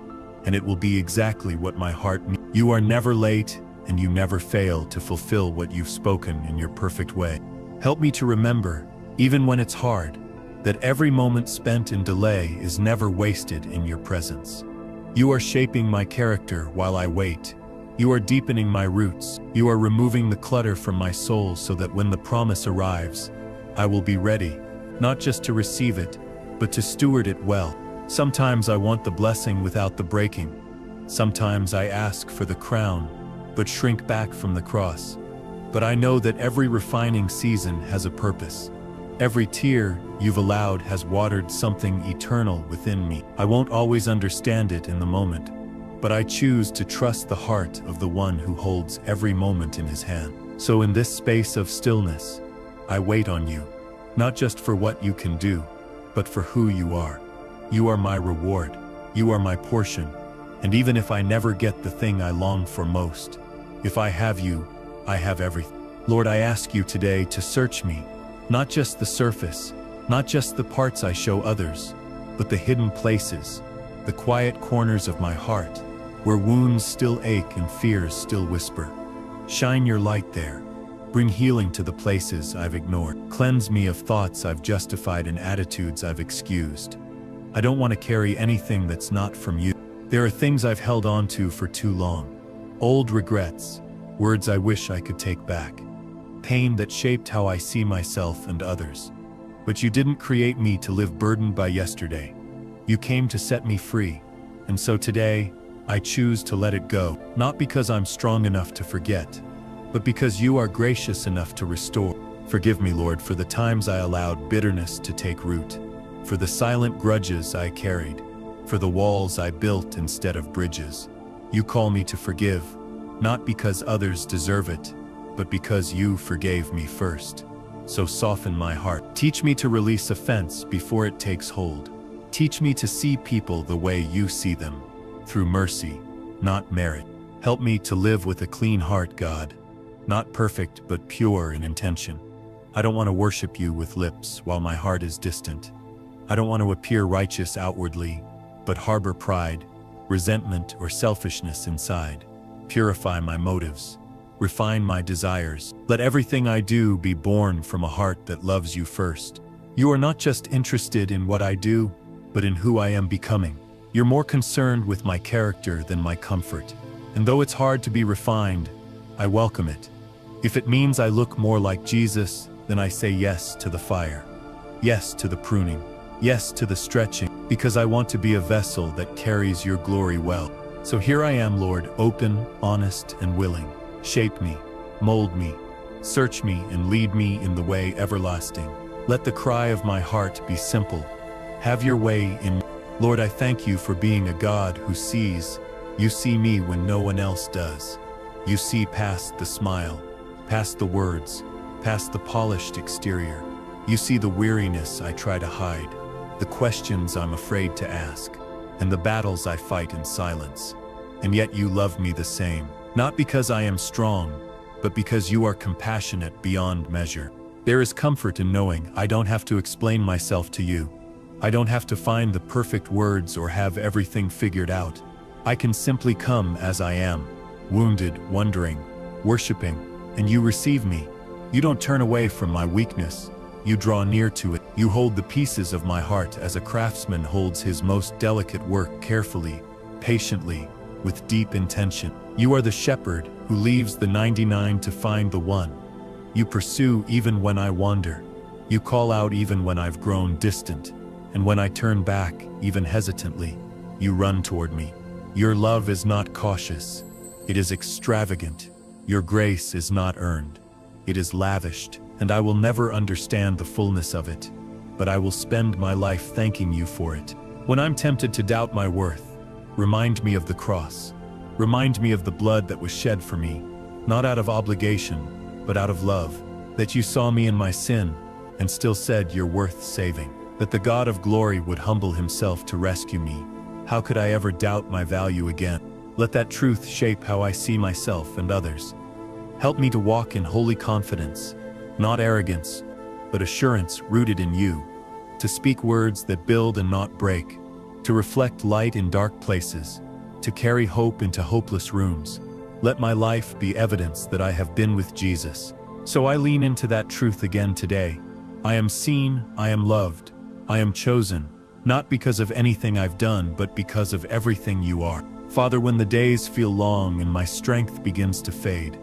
and it will be exactly what my heart needs. You are never late, and you never fail to fulfill what you've spoken in your perfect way. Help me to remember, even when it's hard, that every moment spent in delay is never wasted in your presence. You are shaping my character while I wait. You are deepening my roots. You are removing the clutter from my soul so that when the promise arrives, I will be ready, not just to receive it, but to steward it well. Sometimes I want the blessing without the breaking. Sometimes I ask for the crown, but shrink back from the cross. But I know that every refining season has a purpose. Every tear you've allowed has watered something eternal within me. I won't always understand it in the moment, but I choose to trust the heart of the one who holds every moment in his hand. So in this space of stillness, I wait on you, not just for what you can do, but for who you are. You are my reward. You are my portion. And even if I never get the thing I long for most, if I have you, I have everything. Lord, I ask you today to search me, not just the surface, not just the parts I show others, but the hidden places, the quiet corners of my heart, where wounds still ache and fears still whisper. Shine your light there. Bring healing to the places I've ignored. Cleanse me of thoughts I've justified and attitudes I've excused. I don't want to carry anything that's not from you. There are things I've held on to for too long. Old regrets, words I wish I could take back. Pain that shaped how I see myself and others. But you didn't create me to live burdened by yesterday. You came to set me free. And so today, I choose to let it go, not because I'm strong enough to forget, but because you are gracious enough to restore. Forgive me, Lord, for the times I allowed bitterness to take root, for the silent grudges I carried, for the walls I built instead of bridges. You call me to forgive, not because others deserve it, but because you forgave me first. So soften my heart. Teach me to release offense before it takes hold. Teach me to see people the way you see them, through mercy, not merit. Help me to live with a clean heart, God, not perfect but pure in intention. I don't want to worship you with lips while my heart is distant. I don't want to appear righteous outwardly, but harbor pride, resentment, or selfishness inside. Purify my motives. Refine my desires. Let everything I do be born from a heart that loves you first. You are not just interested in what I do, but in who I am becoming. You're more concerned with my character than my comfort. And though it's hard to be refined, I welcome it. If it means I look more like Jesus, then I say yes to the fire. Yes to the pruning. Yes to the stretching, because I want to be a vessel that carries your glory well. So here I am, Lord, open, honest, and willing. Shape me, mold me, search me, and lead me in the way everlasting. Let the cry of my heart be simple. Have your way in me. Lord, I thank you for being a God who sees. You see me when no one else does. You see past the smile, past the words, past the polished exterior. You see the weariness I try to hide, the questions I'm afraid to ask, and the battles I fight in silence. And yet you love me the same. Not because I am strong, but because you are compassionate beyond measure. There is comfort in knowing I don't have to explain myself to you. I don't have to find the perfect words or have everything figured out. I can simply come as I am, wounded, wondering, worshiping, and you receive me. You don't turn away from my weakness. You draw near to it. You hold the pieces of my heart as a craftsman holds his most delicate work carefully, patiently, with deep intention. You are the shepherd who leaves the 99 to find the one. You pursue even when I wander. You call out even when I've grown distant. And when I turn back, even hesitantly, you run toward me. Your love is not cautious. It is extravagant. Your grace is not earned. It is lavished, and I will never understand the fullness of it. But I will spend my life thanking you for it. When I'm tempted to doubt my worth, remind me of the cross. Remind me of the blood that was shed for me, not out of obligation, but out of love, that you saw me in my sin and still said you're worth saving, that the God of glory would humble himself to rescue me. How could I ever doubt my value again? Let that truth shape how I see myself and others. Help me to walk in holy confidence, not arrogance, but assurance rooted in you, to speak words that build and not break, to reflect light in dark places, to carry hope into hopeless rooms. Let my life be evidence that I have been with Jesus. So I lean into that truth again today. I am seen, I am loved, I am chosen, not because of anything I've done, but because of everything you are. Father, when the days feel long and my strength begins to fade,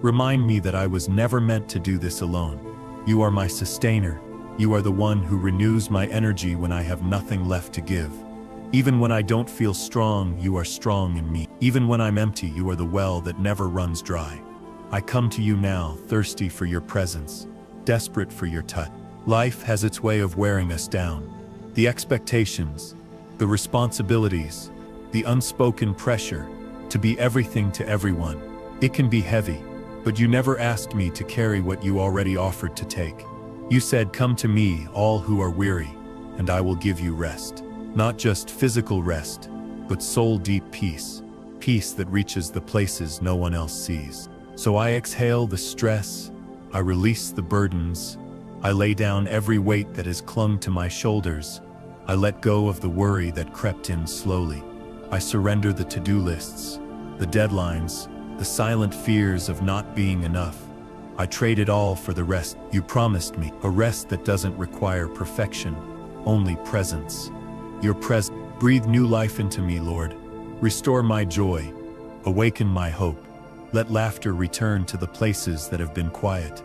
remind me that I was never meant to do this alone. You are my sustainer. You are the one who renews my energy when I have nothing left to give. Even when I don't feel strong, you are strong in me. Even when I'm empty, you are the well that never runs dry. I come to you now, thirsty for your presence, desperate for your touch. Life has its way of wearing us down. The expectations, the responsibilities, the unspoken pressure to be everything to everyone. It can be heavy, but you never asked me to carry what you already offered to take. You said, "Come to me, all who are weary, and I will give you rest." Not just physical rest, but soul-deep peace. Peace that reaches the places no one else sees. So I exhale the stress, I release the burdens, I lay down every weight that has clung to my shoulders, I let go of the worry that crept in slowly. I surrender the to-do lists, the deadlines, the silent fears of not being enough. I trade it all for the rest you promised me, a rest that doesn't require perfection, only presence. Your presence. Breathe new life into me, Lord. Restore my joy. Awaken my hope. Let laughter return to the places that have been quiet.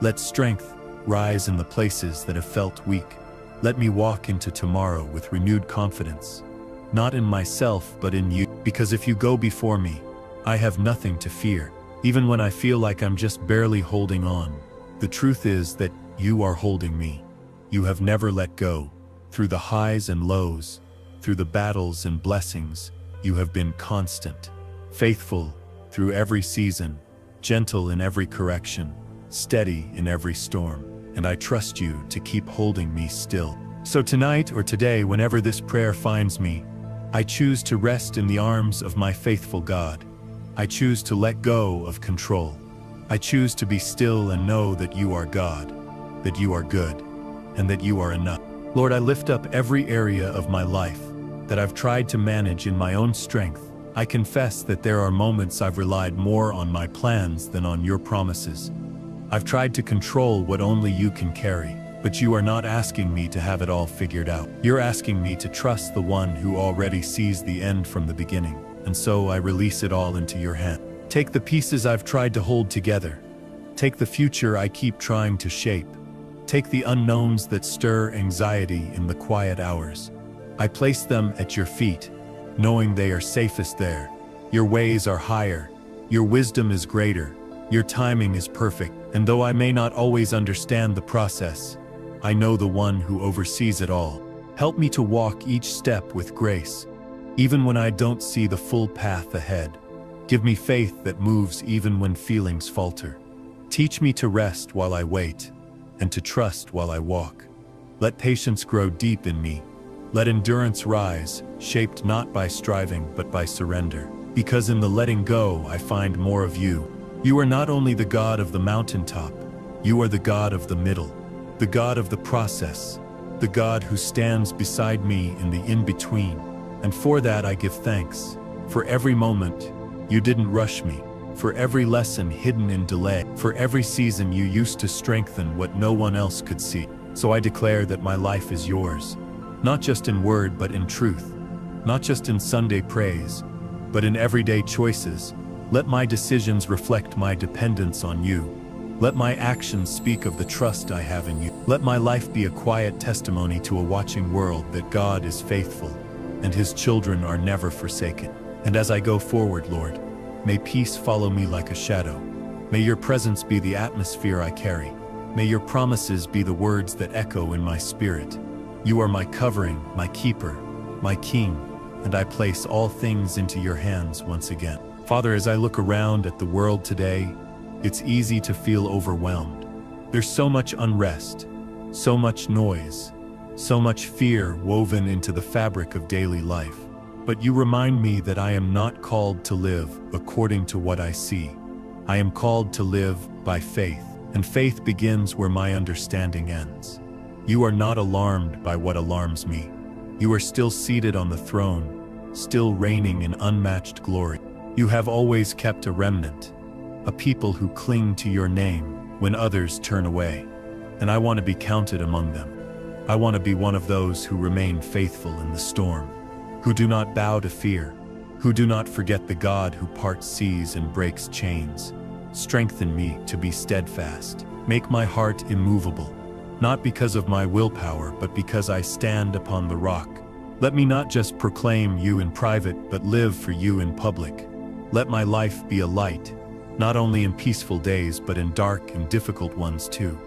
Let strength rise in the places that have felt weak. Let me walk into tomorrow with renewed confidence. Not in myself, but in you. Because if you go before me, I have nothing to fear. Even when I feel like I'm just barely holding on, the truth is that you are holding me. You have never let go. Through the highs and lows, through the battles and blessings, you have been constant. Faithful through every season, gentle in every correction, steady in every storm. And I trust you to keep holding me still. So tonight or today, whenever this prayer finds me, I choose to rest in the arms of my faithful God. I choose to let go of control. I choose to be still and know that you are God, that you are good, and that you are enough. Lord, I lift up every area of my life that I've tried to manage in my own strength. I confess that there are moments I've relied more on my plans than on your promises. I've tried to control what only you can carry, but you are not asking me to have it all figured out. You're asking me to trust the one who already sees the end from the beginning, and so I release it all into your hand. Take the pieces I've tried to hold together. Take the future I keep trying to shape. Take the unknowns that stir anxiety in the quiet hours. I place them at your feet, knowing they are safest there. Your ways are higher. Your wisdom is greater. Your timing is perfect. And though I may not always understand the process, I know the one who oversees it all. Help me to walk each step with grace, even when I don't see the full path ahead. Give me faith that moves even when feelings falter. Teach me to rest while I wait, and to trust while I walk. Let patience grow deep in me. Let endurance rise, shaped not by striving but by surrender. Because in the letting go I find more of you. You are not only the God of the mountaintop, you are the God of the middle, the God of the process, the God who stands beside me in the in-between. And for that I give thanks. For every moment you didn't rush me, for every lesson hidden in delay, for every season you used to strengthen what no one else could see. So I declare that my life is yours, not just in word but in truth, not just in Sunday praise, but in everyday choices. Let my decisions reflect my dependence on you. Let my actions speak of the trust I have in you. Let my life be a quiet testimony to a watching world that God is faithful, and his children are never forsaken. And as I go forward, Lord, may peace follow me like a shadow. May your presence be the atmosphere I carry. May your promises be the words that echo in my spirit. You are my covering, my keeper, my king, and I place all things into your hands once again. Father, as I look around at the world today, it's easy to feel overwhelmed. There's so much unrest, so much noise, so much fear woven into the fabric of daily life. But you remind me that I am not called to live according to what I see. I am called to live by faith, and faith begins where my understanding ends. You are not alarmed by what alarms me. You are still seated on the throne, still reigning in unmatched glory. You have always kept a remnant, a people who cling to your name when others turn away. And I want to be counted among them. I want to be one of those who remain faithful in the storm, who do not bow to fear, who do not forget the God who parts seas and breaks chains. Strengthen me to be steadfast. Make my heart immovable, not because of my willpower, but because I stand upon the rock. Let me not just proclaim you in private, but live for you in public. Let my life be a light, not only in peaceful days, but in dark and difficult ones too.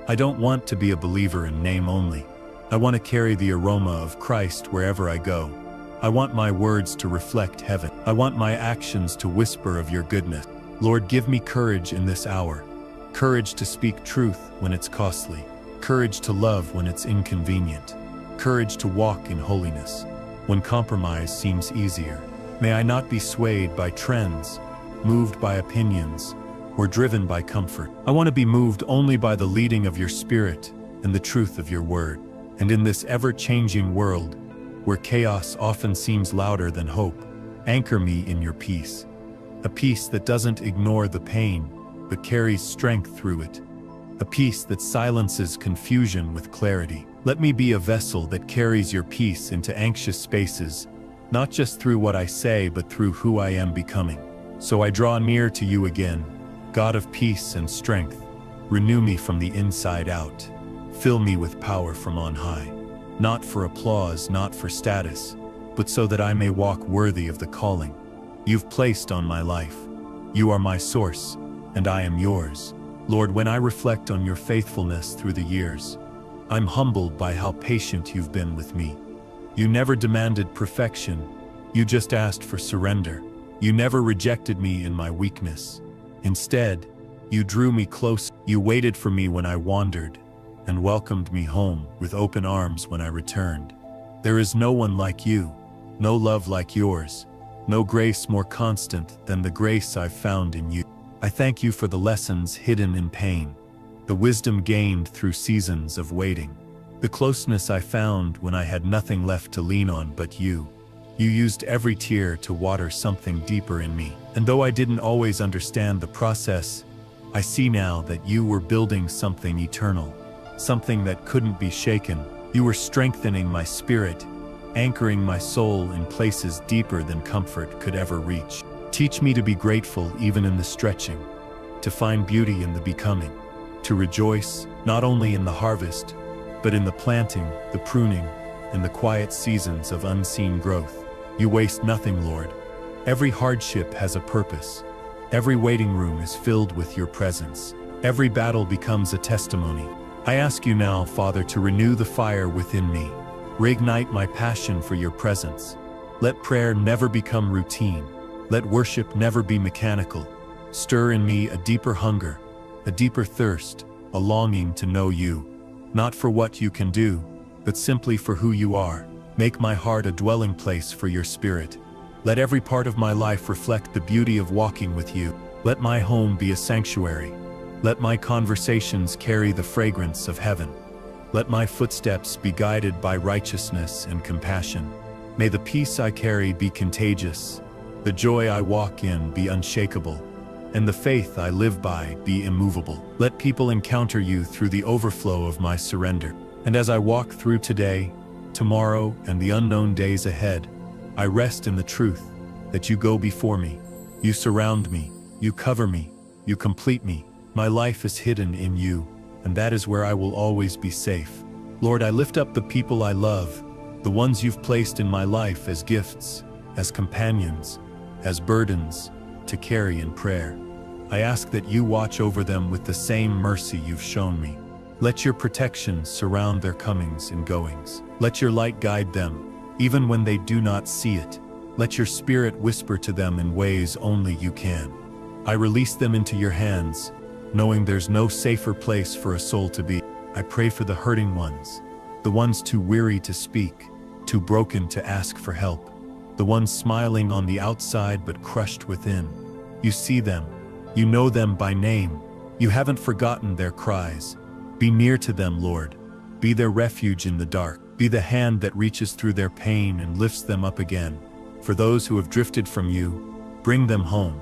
I don't want to be a believer in name only. I want to carry the aroma of Christ wherever I go. I want my words to reflect heaven. I want my actions to whisper of your goodness. Lord, give me courage in this hour. Courage to speak truth when it's costly. Courage to love when it's inconvenient. Courage to walk in holiness when compromise seems easier. May I not be swayed by trends, moved by opinions, or driven by comfort. I want to be moved only by the leading of your Spirit and the truth of your word. And in this ever-changing world, where chaos often seems louder than hope. Anchor me in your peace. A peace that doesn't ignore the pain, but carries strength through it. A peace that silences confusion with clarity. Let me be a vessel that carries your peace into anxious spaces, not just through what I say, but through who I am becoming. So I draw near to you again, God of peace and strength. Renew me from the inside out. Fill me with power from on high. Not for applause, not for status, but so that I may walk worthy of the calling you've placed on my life. You are my source, and I am yours. Lord, when I reflect on your faithfulness through the years, I'm humbled by how patient you've been with me. You never demanded perfection, you just asked for surrender. You never rejected me in my weakness. Instead, you drew me close. You waited for me when I wandered, and welcomed me home with open arms when I returned. There is no one like you, no love like yours, no grace more constant than the grace I've found in you. I thank you for the lessons hidden in pain, the wisdom gained through seasons of waiting, the closeness I found when I had nothing left to lean on but you. You used every tear to water something deeper in me. And though I didn't always understand the process, I see now that you were building something eternal, something that couldn't be shaken. You were strengthening my spirit, anchoring my soul in places deeper than comfort could ever reach. Teach me to be grateful even in the stretching, to find beauty in the becoming, to rejoice not only in the harvest, but in the planting, the pruning, and the quiet seasons of unseen growth. You waste nothing, Lord. Every hardship has a purpose. Every waiting room is filled with your presence. Every battle becomes a testimony. I ask you now, Father, to renew the fire within me. Reignite my passion for your presence. Let prayer never become routine. Let worship never be mechanical. Stir in me a deeper hunger, a deeper thirst, a longing to know you. Not for what you can do, but simply for who you are. Make my heart a dwelling place for your spirit. Let every part of my life reflect the beauty of walking with you. Let my home be a sanctuary. Let my conversations carry the fragrance of heaven. Let my footsteps be guided by righteousness and compassion. May the peace I carry be contagious, the joy I walk in be unshakable, and the faith I live by be immovable. Let people encounter you through the overflow of my surrender. And as I walk through today, tomorrow, and the unknown days ahead, I rest in the truth that you go before me. You surround me, you cover me, you complete me. My life is hidden in you, and that is where I will always be safe. Lord, I lift up the people I love, the ones you've placed in my life as gifts, as companions, as burdens to carry in prayer. I ask that you watch over them with the same mercy you've shown me. Let your protection surround their comings and goings. Let your light guide them, even when they do not see it. Let your spirit whisper to them in ways only you can. I release them into your hands, knowing there's no safer place for a soul to be. I pray for the hurting ones, the ones too weary to speak, too broken to ask for help, the ones smiling on the outside but crushed within. You see them, you know them by name, you haven't forgotten their cries. Be near to them, Lord. Be their refuge in the dark. Be the hand that reaches through their pain and lifts them up again. For those who have drifted from you, bring them home.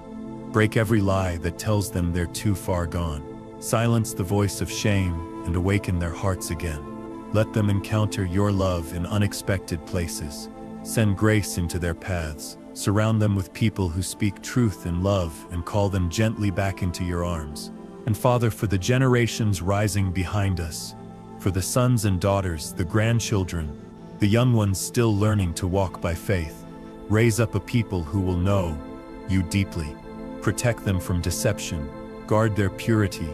Break every lie that tells them they're too far gone. Silence the voice of shame and awaken their hearts again. Let them encounter your love in unexpected places. Send grace into their paths. Surround them with people who speak truth and love and call them gently back into your arms. And Father, for the generations rising behind us, for the sons and daughters, the grandchildren, the young ones still learning to walk by faith, raise up a people who will know you deeply. Protect them from deception, guard their purity.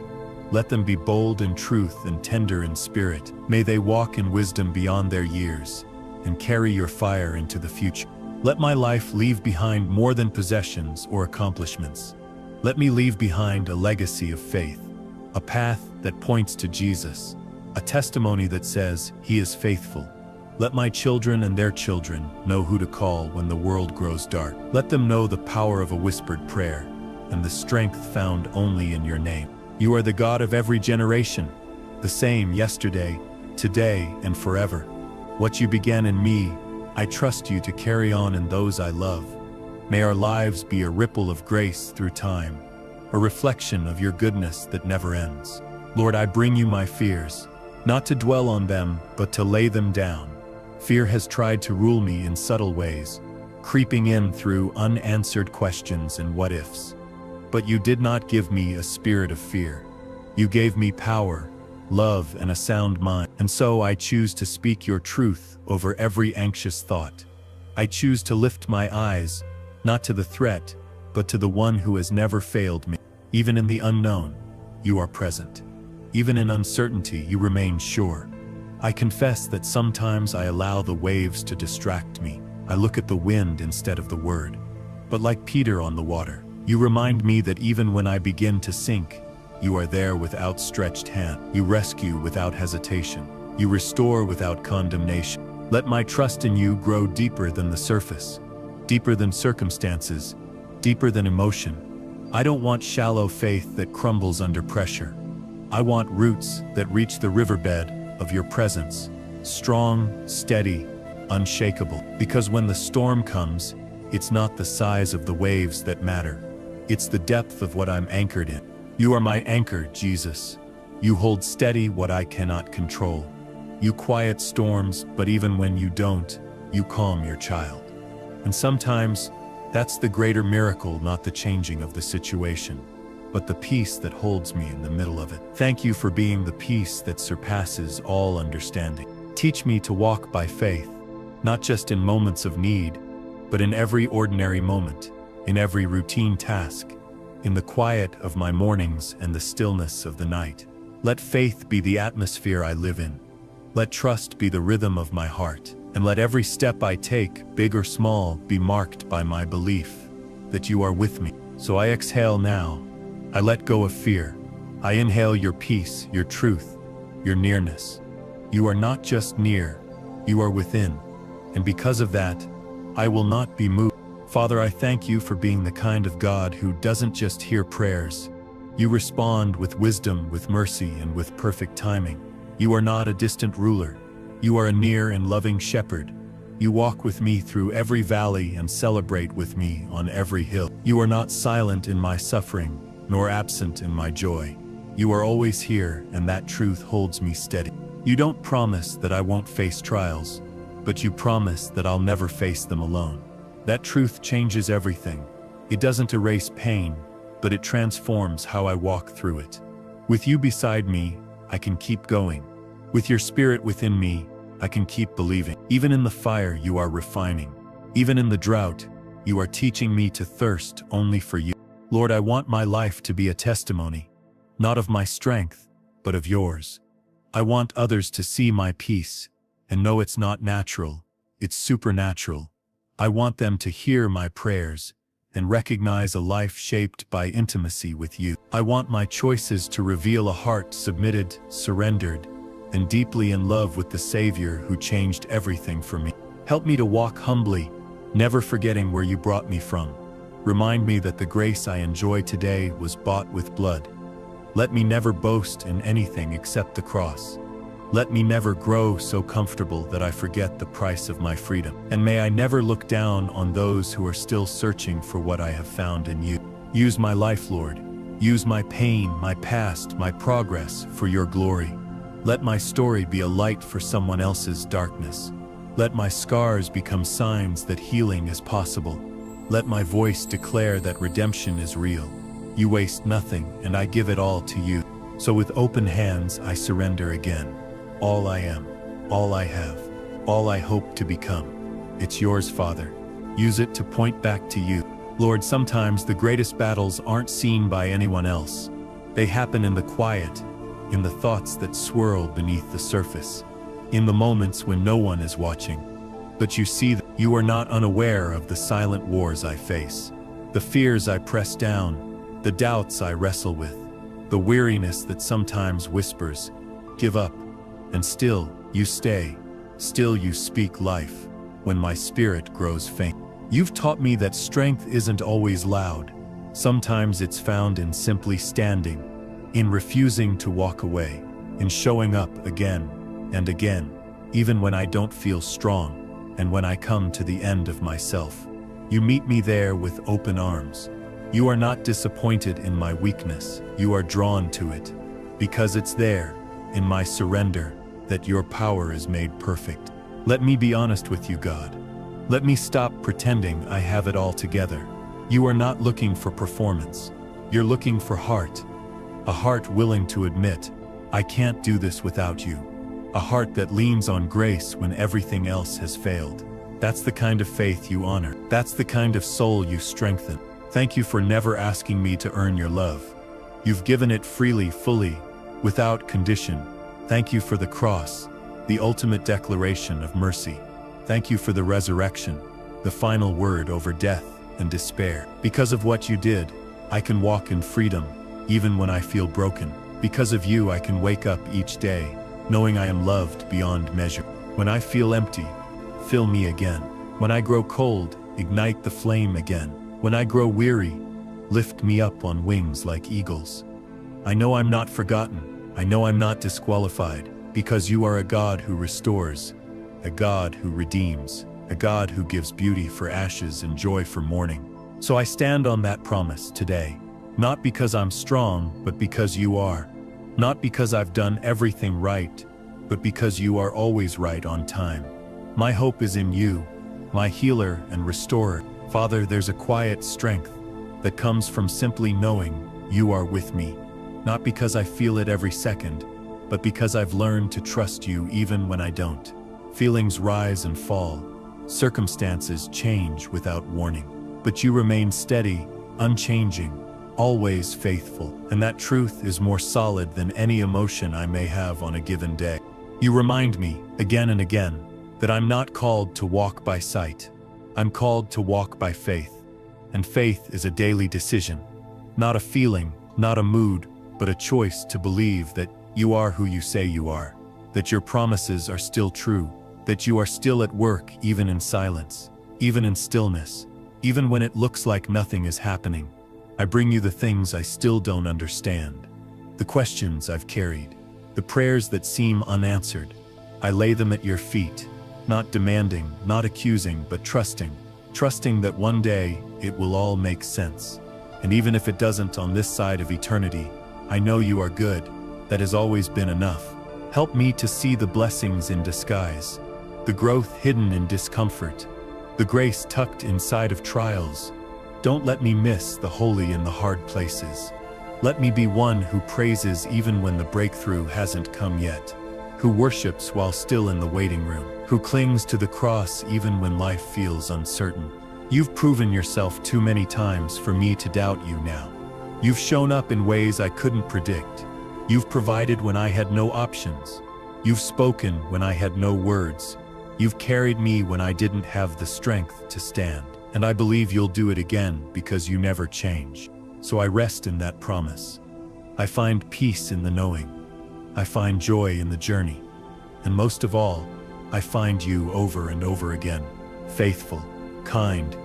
Let them be bold in truth and tender in spirit. May they walk in wisdom beyond their years and carry your fire into the future. Let my life leave behind more than possessions or accomplishments. Let me leave behind a legacy of faith, a path that points to Jesus, a testimony that says he is faithful. Let my children and their children know who to call when the world grows dark. Let them know the power of a whispered prayer and the strength found only in your name. You are the God of every generation, the same yesterday, today, and forever. What you began in me, I trust you to carry on in those I love. May our lives be a ripple of grace through time, a reflection of your goodness that never ends. Lord, I bring you my fears, not to dwell on them, but to lay them down. Fear has tried to rule me in subtle ways, creeping in through unanswered questions and what-ifs. But you did not give me a spirit of fear. You gave me power, love, and a sound mind. And so I choose to speak your truth over every anxious thought. I choose to lift my eyes, not to the threat, but to the one who has never failed me. Even in the unknown, you are present. Even in uncertainty, you remain sure. I confess that sometimes I allow the waves to distract me. I look at the wind instead of the word. But like Peter on the water, you remind me that even when I begin to sink, you are there with outstretched hand. You rescue without hesitation. You restore without condemnation. Let my trust in you grow deeper than the surface, deeper than circumstances, deeper than emotion. I don't want shallow faith that crumbles under pressure. I want roots that reach the riverbed of your presence, strong, steady, unshakable. Because when the storm comes, it's not the size of the waves that matter. It's the depth of what I'm anchored in. You are my anchor, Jesus. You hold steady what I cannot control. You quiet storms, but even when you don't, you calm your child. And sometimes, that's the greater miracle, not the changing of the situation, but the peace that holds me in the middle of it. Thank you for being the peace that surpasses all understanding. Teach me to walk by faith, not just in moments of need, but in every ordinary moment, in every routine task, in the quiet of my mornings and the stillness of the night. Let faith be the atmosphere I live in. Let trust be the rhythm of my heart. And let every step I take, big or small, be marked by my belief that you are with me. So I exhale now. I let go of fear. I inhale your peace, your truth, your nearness. You are not just near, you are within. And because of that, I will not be moved. Father, I thank you for being the kind of God who doesn't just hear prayers. You respond with wisdom, with mercy, and with perfect timing. You are not a distant ruler. You are a near and loving shepherd. You walk with me through every valley and celebrate with me on every hill. You are not silent in my suffering, nor absent in my joy. You are always here, and that truth holds me steady. You don't promise that I won't face trials, but you promise that I'll never face them alone. That truth changes everything. It doesn't erase pain, but it transforms how I walk through it. With you beside me, I can keep going. With your spirit within me, I can keep believing. Even in the fire, you are refining. Even in the drought, you are teaching me to thirst only for you. Lord, I want my life to be a testimony, not of my strength, but of yours. I want others to see my peace and know it's not natural, it's supernatural. I want them to hear my prayers and recognize a life shaped by intimacy with you. I want my choices to reveal a heart submitted, surrendered, and deeply in love with the Savior who changed everything for me. Help me to walk humbly, never forgetting where you brought me from. Remind me that the grace I enjoy today was bought with blood. Let me never boast in anything except the cross. Let me never grow so comfortable that I forget the price of my freedom. And may I never look down on those who are still searching for what I have found in you. Use my life, Lord. Use my pain, my past, my progress for your glory. Let my story be a light for someone else's darkness. Let my scars become signs that healing is possible. Let my voice declare that redemption is real. You waste nothing, and I give it all to you. So with open hands, I surrender again. All I am, all I have, all I hope to become. It's yours, Father. Use it to point back to you. Lord, sometimes the greatest battles aren't seen by anyone else. They happen in the quiet, in the thoughts that swirl beneath the surface, in the moments when no one is watching. But you see that you are not unaware of the silent wars I face, the fears I press down, the doubts I wrestle with, the weariness that sometimes whispers, "Give up," and still you stay, still you speak life, when my spirit grows faint. You've taught me that strength isn't always loud. Sometimes it's found in simply standing, in refusing to walk away, in showing up again and again, even when I don't feel strong. and when I come to the end of myself. You meet me there with open arms. You are not disappointed in my weakness, you are drawn to it, because it's there, in my surrender, that your power is made perfect. Let me be honest with you, God. Let me stop pretending I have it all together. You are not looking for performance. You're looking for heart. A heart willing to admit, I can't do this without you. A heart that leans on grace when everything else has failed. That's the kind of faith you honor. That's the kind of soul you strengthen. Thank you for never asking me to earn your love. You've given it freely, fully, without condition. Thank you for the cross, the ultimate declaration of mercy. Thank you for the resurrection, the final word over death and despair. Because of what you did, I can walk in freedom, even when I feel broken. Because of you, I can wake up each day, knowing I am loved beyond measure. When I feel empty, fill me again. When I grow cold, ignite the flame again. When I grow weary, lift me up on wings like eagles. I know I'm not forgotten. I know I'm not disqualified, because you are a God who restores, a God who redeems, a God who gives beauty for ashes and joy for mourning. So I stand on that promise today, not because I'm strong, but because you are. Not because I've done everything right, but because you are always right on time. My hope is in you, my healer and restorer. Father, there's a quiet strength that comes from simply knowing you are with me. Not because I feel it every second, but because I've learned to trust you even when I don't. Feelings rise and fall. Circumstances change without warning. But you remain steady, unchanging, always faithful. And that truth is more solid than any emotion I may have on a given day. You remind me, again and again, that I'm not called to walk by sight. I'm called to walk by faith. And faith is a daily decision. Not a feeling, not a mood, but a choice to believe that you are who you say you are. That your promises are still true. That you are still at work even in silence, even in stillness, even when it looks like nothing is happening. I bring you the things I still don't understand. The questions I've carried. The prayers that seem unanswered. I lay them at your feet. Not demanding, not accusing, but trusting. Trusting that one day, it will all make sense. And even if it doesn't on this side of eternity, I know you are good. That has always been enough. Help me to see the blessings in disguise. The growth hidden in discomfort. The grace tucked inside of trials. Don't let me miss the holy in the hard places. Let me be one who praises even when the breakthrough hasn't come yet. Who worships while still in the waiting room. Who clings to the cross even when life feels uncertain. You've proven yourself too many times for me to doubt you now. You've shown up in ways I couldn't predict. You've provided when I had no options. You've spoken when I had no words. You've carried me when I didn't have the strength to stand. And I believe you'll do it again because you never change. So I rest in that promise. I find peace in the knowing. I find joy in the journey. And most of all, I find you over and over again, faithful, kind,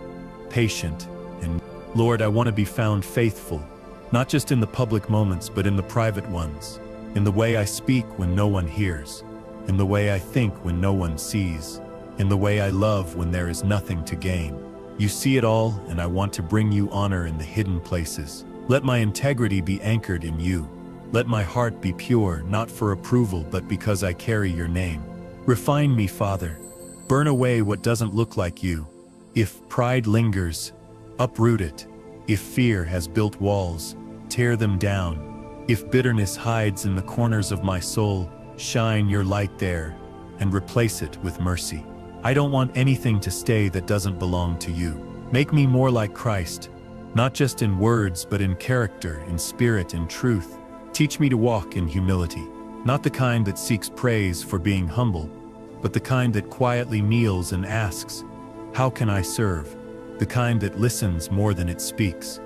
patient, and Lord, I want to be found faithful, not just in the public moments, but in the private ones, in the way I speak when no one hears, in the way I think when no one sees, in the way I love when there is nothing to gain. You see it all, and I want to bring you honor in the hidden places. Let my integrity be anchored in you. Let my heart be pure, not for approval, but because I carry your name. Refine me, Father. Burn away what doesn't look like you. If pride lingers, uproot it. If fear has built walls, tear them down. If bitterness hides in the corners of my soul, shine your light there and replace it with mercy. I don't want anything to stay that doesn't belong to you. Make me more like Christ, not just in words, but in character, in spirit, in truth. Teach me to walk in humility, not the kind that seeks praise for being humble, but the kind that quietly kneels and asks, how can I serve? The kind that listens more than it speaks,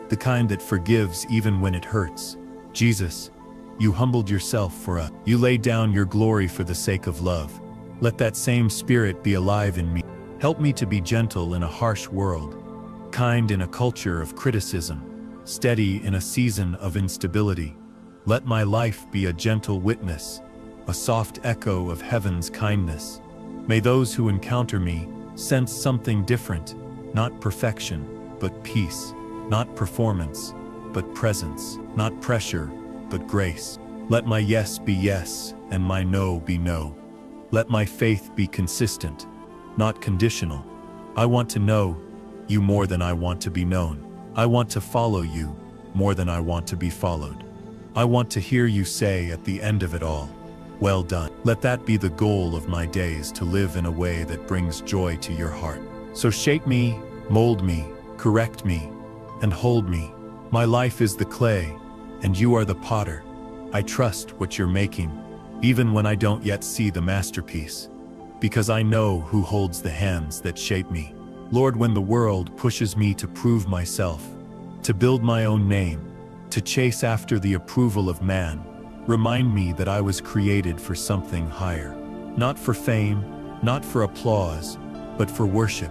the kind that forgives even when it hurts. Jesus, you humbled yourself for us. You laid down your glory for the sake of love. Let that same spirit be alive in me. Help me to be gentle in a harsh world, kind in a culture of criticism, steady in a season of instability. Let my life be a gentle witness, a soft echo of heaven's kindness. May those who encounter me sense something different, not perfection, but peace, not performance, but presence, not pressure, but grace. Let my yes be yes, and my no be no. Let my faith be consistent, not conditional. I want to know you more than I want to be known. I want to follow you more than I want to be followed. I want to hear you say at the end of it all, well done. Let that be the goal of my days, to live in a way that brings joy to your heart. So shape me, mold me, correct me, and hold me. My life is the clay, and you are the potter. I trust what you're making, even when I don't yet see the masterpiece, because I know who holds the hands that shape me. Lord, when the world pushes me to prove myself, to build my own name, to chase after the approval of man, remind me that I was created for something higher. Not for fame, not for applause, but for worship.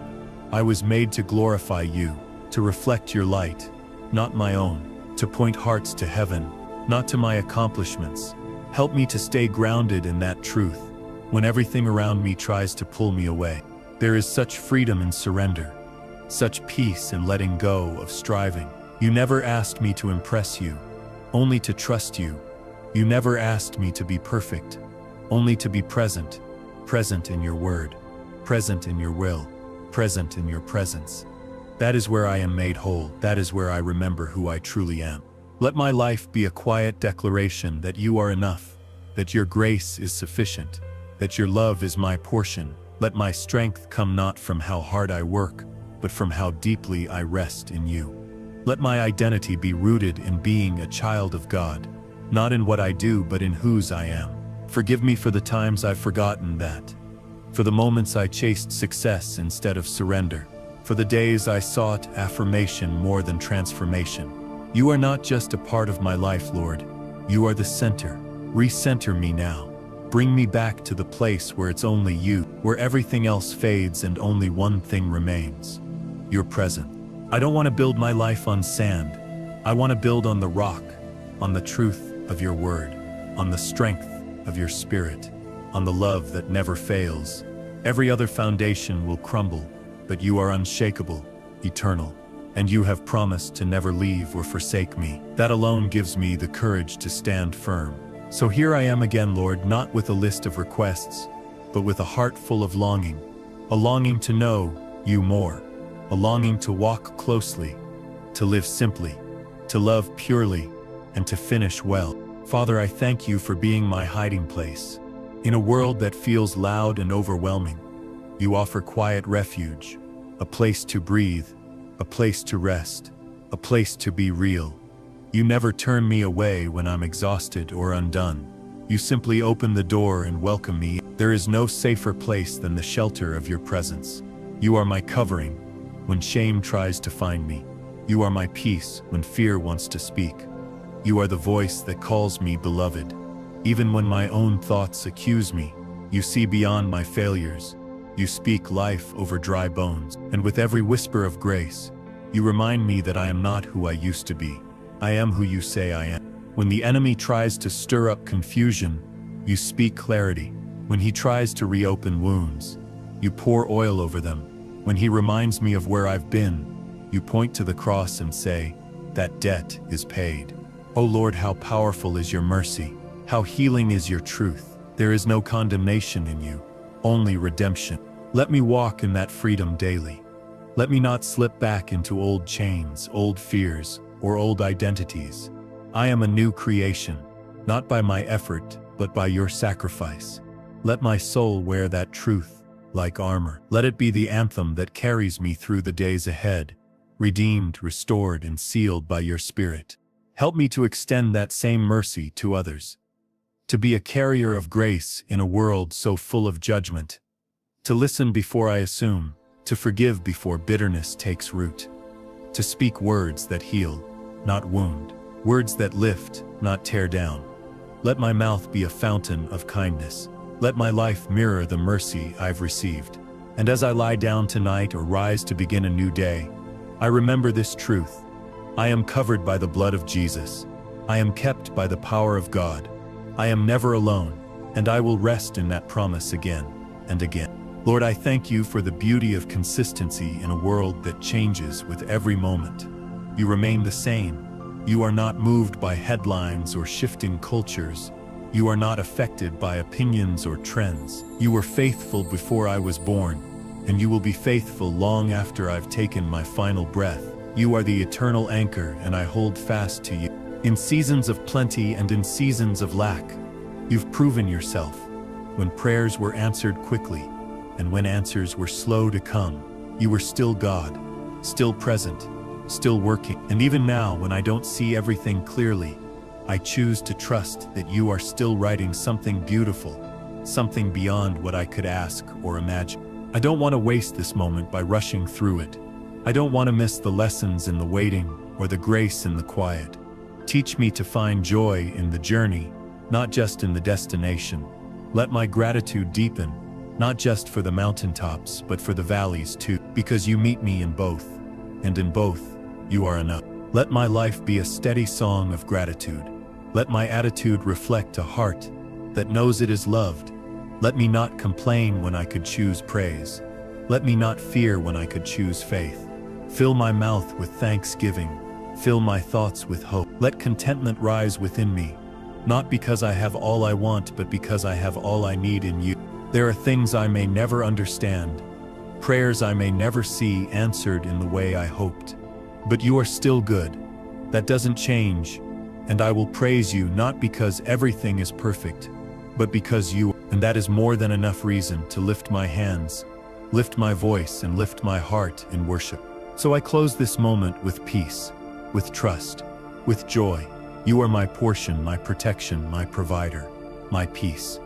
I was made to glorify you, to reflect your light, not my own, to point hearts to heaven, not to my accomplishments. Help me to stay grounded in that truth when everything around me tries to pull me away. There is such freedom in surrender, such peace in letting go of striving. You never asked me to impress you, only to trust you. You never asked me to be perfect, only to be present, present in your word, present in your will, present in your presence. That is where I am made whole. That is where I remember who I truly am. Let my life be a quiet declaration that you are enough, that your grace is sufficient, that your love is my portion. Let my strength come not from how hard I work, but from how deeply I rest in you. Let my identity be rooted in being a child of God, not in what I do, but in whose I am. Forgive me for the times I've forgotten that, for the moments I chased success instead of surrender, for the days I sought affirmation more than transformation. You are not just a part of my life, Lord. You are the center. Recenter me now. Bring me back to the place where it's only you, where everything else fades and only one thing remains: your presence. I don't want to build my life on sand. I want to build on the rock, on the truth of your word, on the strength of your spirit, on the love that never fails. Every other foundation will crumble, but you are unshakable, eternal, and you have promised to never leave or forsake me. That alone gives me the courage to stand firm. So here I am again, Lord, not with a list of requests, but with a heart full of longing, a longing to know you more, a longing to walk closely, to live simply, to love purely, and to finish well. Father, I thank you for being my hiding place. In a world that feels loud and overwhelming, you offer quiet refuge, a place to breathe, a place to rest, a place to be real. You never turn me away when I'm exhausted or undone. You simply open the door and welcome me. There is no safer place than the shelter of your presence. You are my covering when shame tries to find me. You are my peace when fear wants to speak. You are the voice that calls me beloved. Even when my own thoughts accuse me, you see beyond my failures. You speak life over dry bones, and with every whisper of grace, you remind me that I am not who I used to be. I am who you say I am. When the enemy tries to stir up confusion, you speak clarity. When he tries to reopen wounds, you pour oil over them. When he reminds me of where I've been, you point to the cross and say, that debt is paid. O Lord, how powerful is your mercy, how healing is your truth. There is no condemnation in you, only redemption. Let me walk in that freedom daily. Let me not slip back into old chains, old fears, or old identities. I am a new creation, not by my effort, but by your sacrifice. Let my soul wear that truth like armor. Let it be the anthem that carries me through the days ahead, redeemed, restored, and sealed by your Spirit. Help me to extend that same mercy to others, to be a carrier of grace in a world so full of judgment, to listen before I assume, to forgive before bitterness takes root, to speak words that heal, not wound, words that lift, not tear down. Let my mouth be a fountain of kindness. Let my life mirror the mercy I've received. And as I lie down tonight or rise to begin a new day, I remember this truth. I am covered by the blood of Jesus. I am kept by the power of God. I am never alone, and I will rest in that promise again and again. Lord, I thank you for the beauty of consistency in a world that changes with every moment. You remain the same. You are not moved by headlines or shifting cultures. You are not affected by opinions or trends. You were faithful before I was born, and you will be faithful long after I've taken my final breath. You are the eternal anchor, and I hold fast to you. In seasons of plenty and in seasons of lack, you've proven yourself. When prayers were answered quickly, and when answers were slow to come, you were still God, still present, still working. And even now, when I don't see everything clearly, I choose to trust that you are still writing something beautiful, something beyond what I could ask or imagine. I don't want to waste this moment by rushing through it. I don't want to miss the lessons in the waiting or the grace in the quiet. Teach me to find joy in the journey, not just in the destination. Let my gratitude deepen, not just for the mountaintops, but for the valleys too, because you meet me in both, and in both, you are enough. Let my life be a steady song of gratitude. Let my attitude reflect a heart that knows it is loved. Let me not complain when I could choose praise. Let me not fear when I could choose faith. Fill my mouth with thanksgiving. Fill my thoughts with hope. Let contentment rise within me, not because I have all I want, but because I have all I need in you. There are things I may never understand, prayers I may never see answered in the way I hoped. But you are still good. That doesn't change, and I will praise you not because everything is perfect, but because you are. And that is more than enough reason to lift my hands, lift my voice, and lift my heart in worship. So I close this moment with peace, with trust, with joy. You are my portion, my protection, my provider, my peace.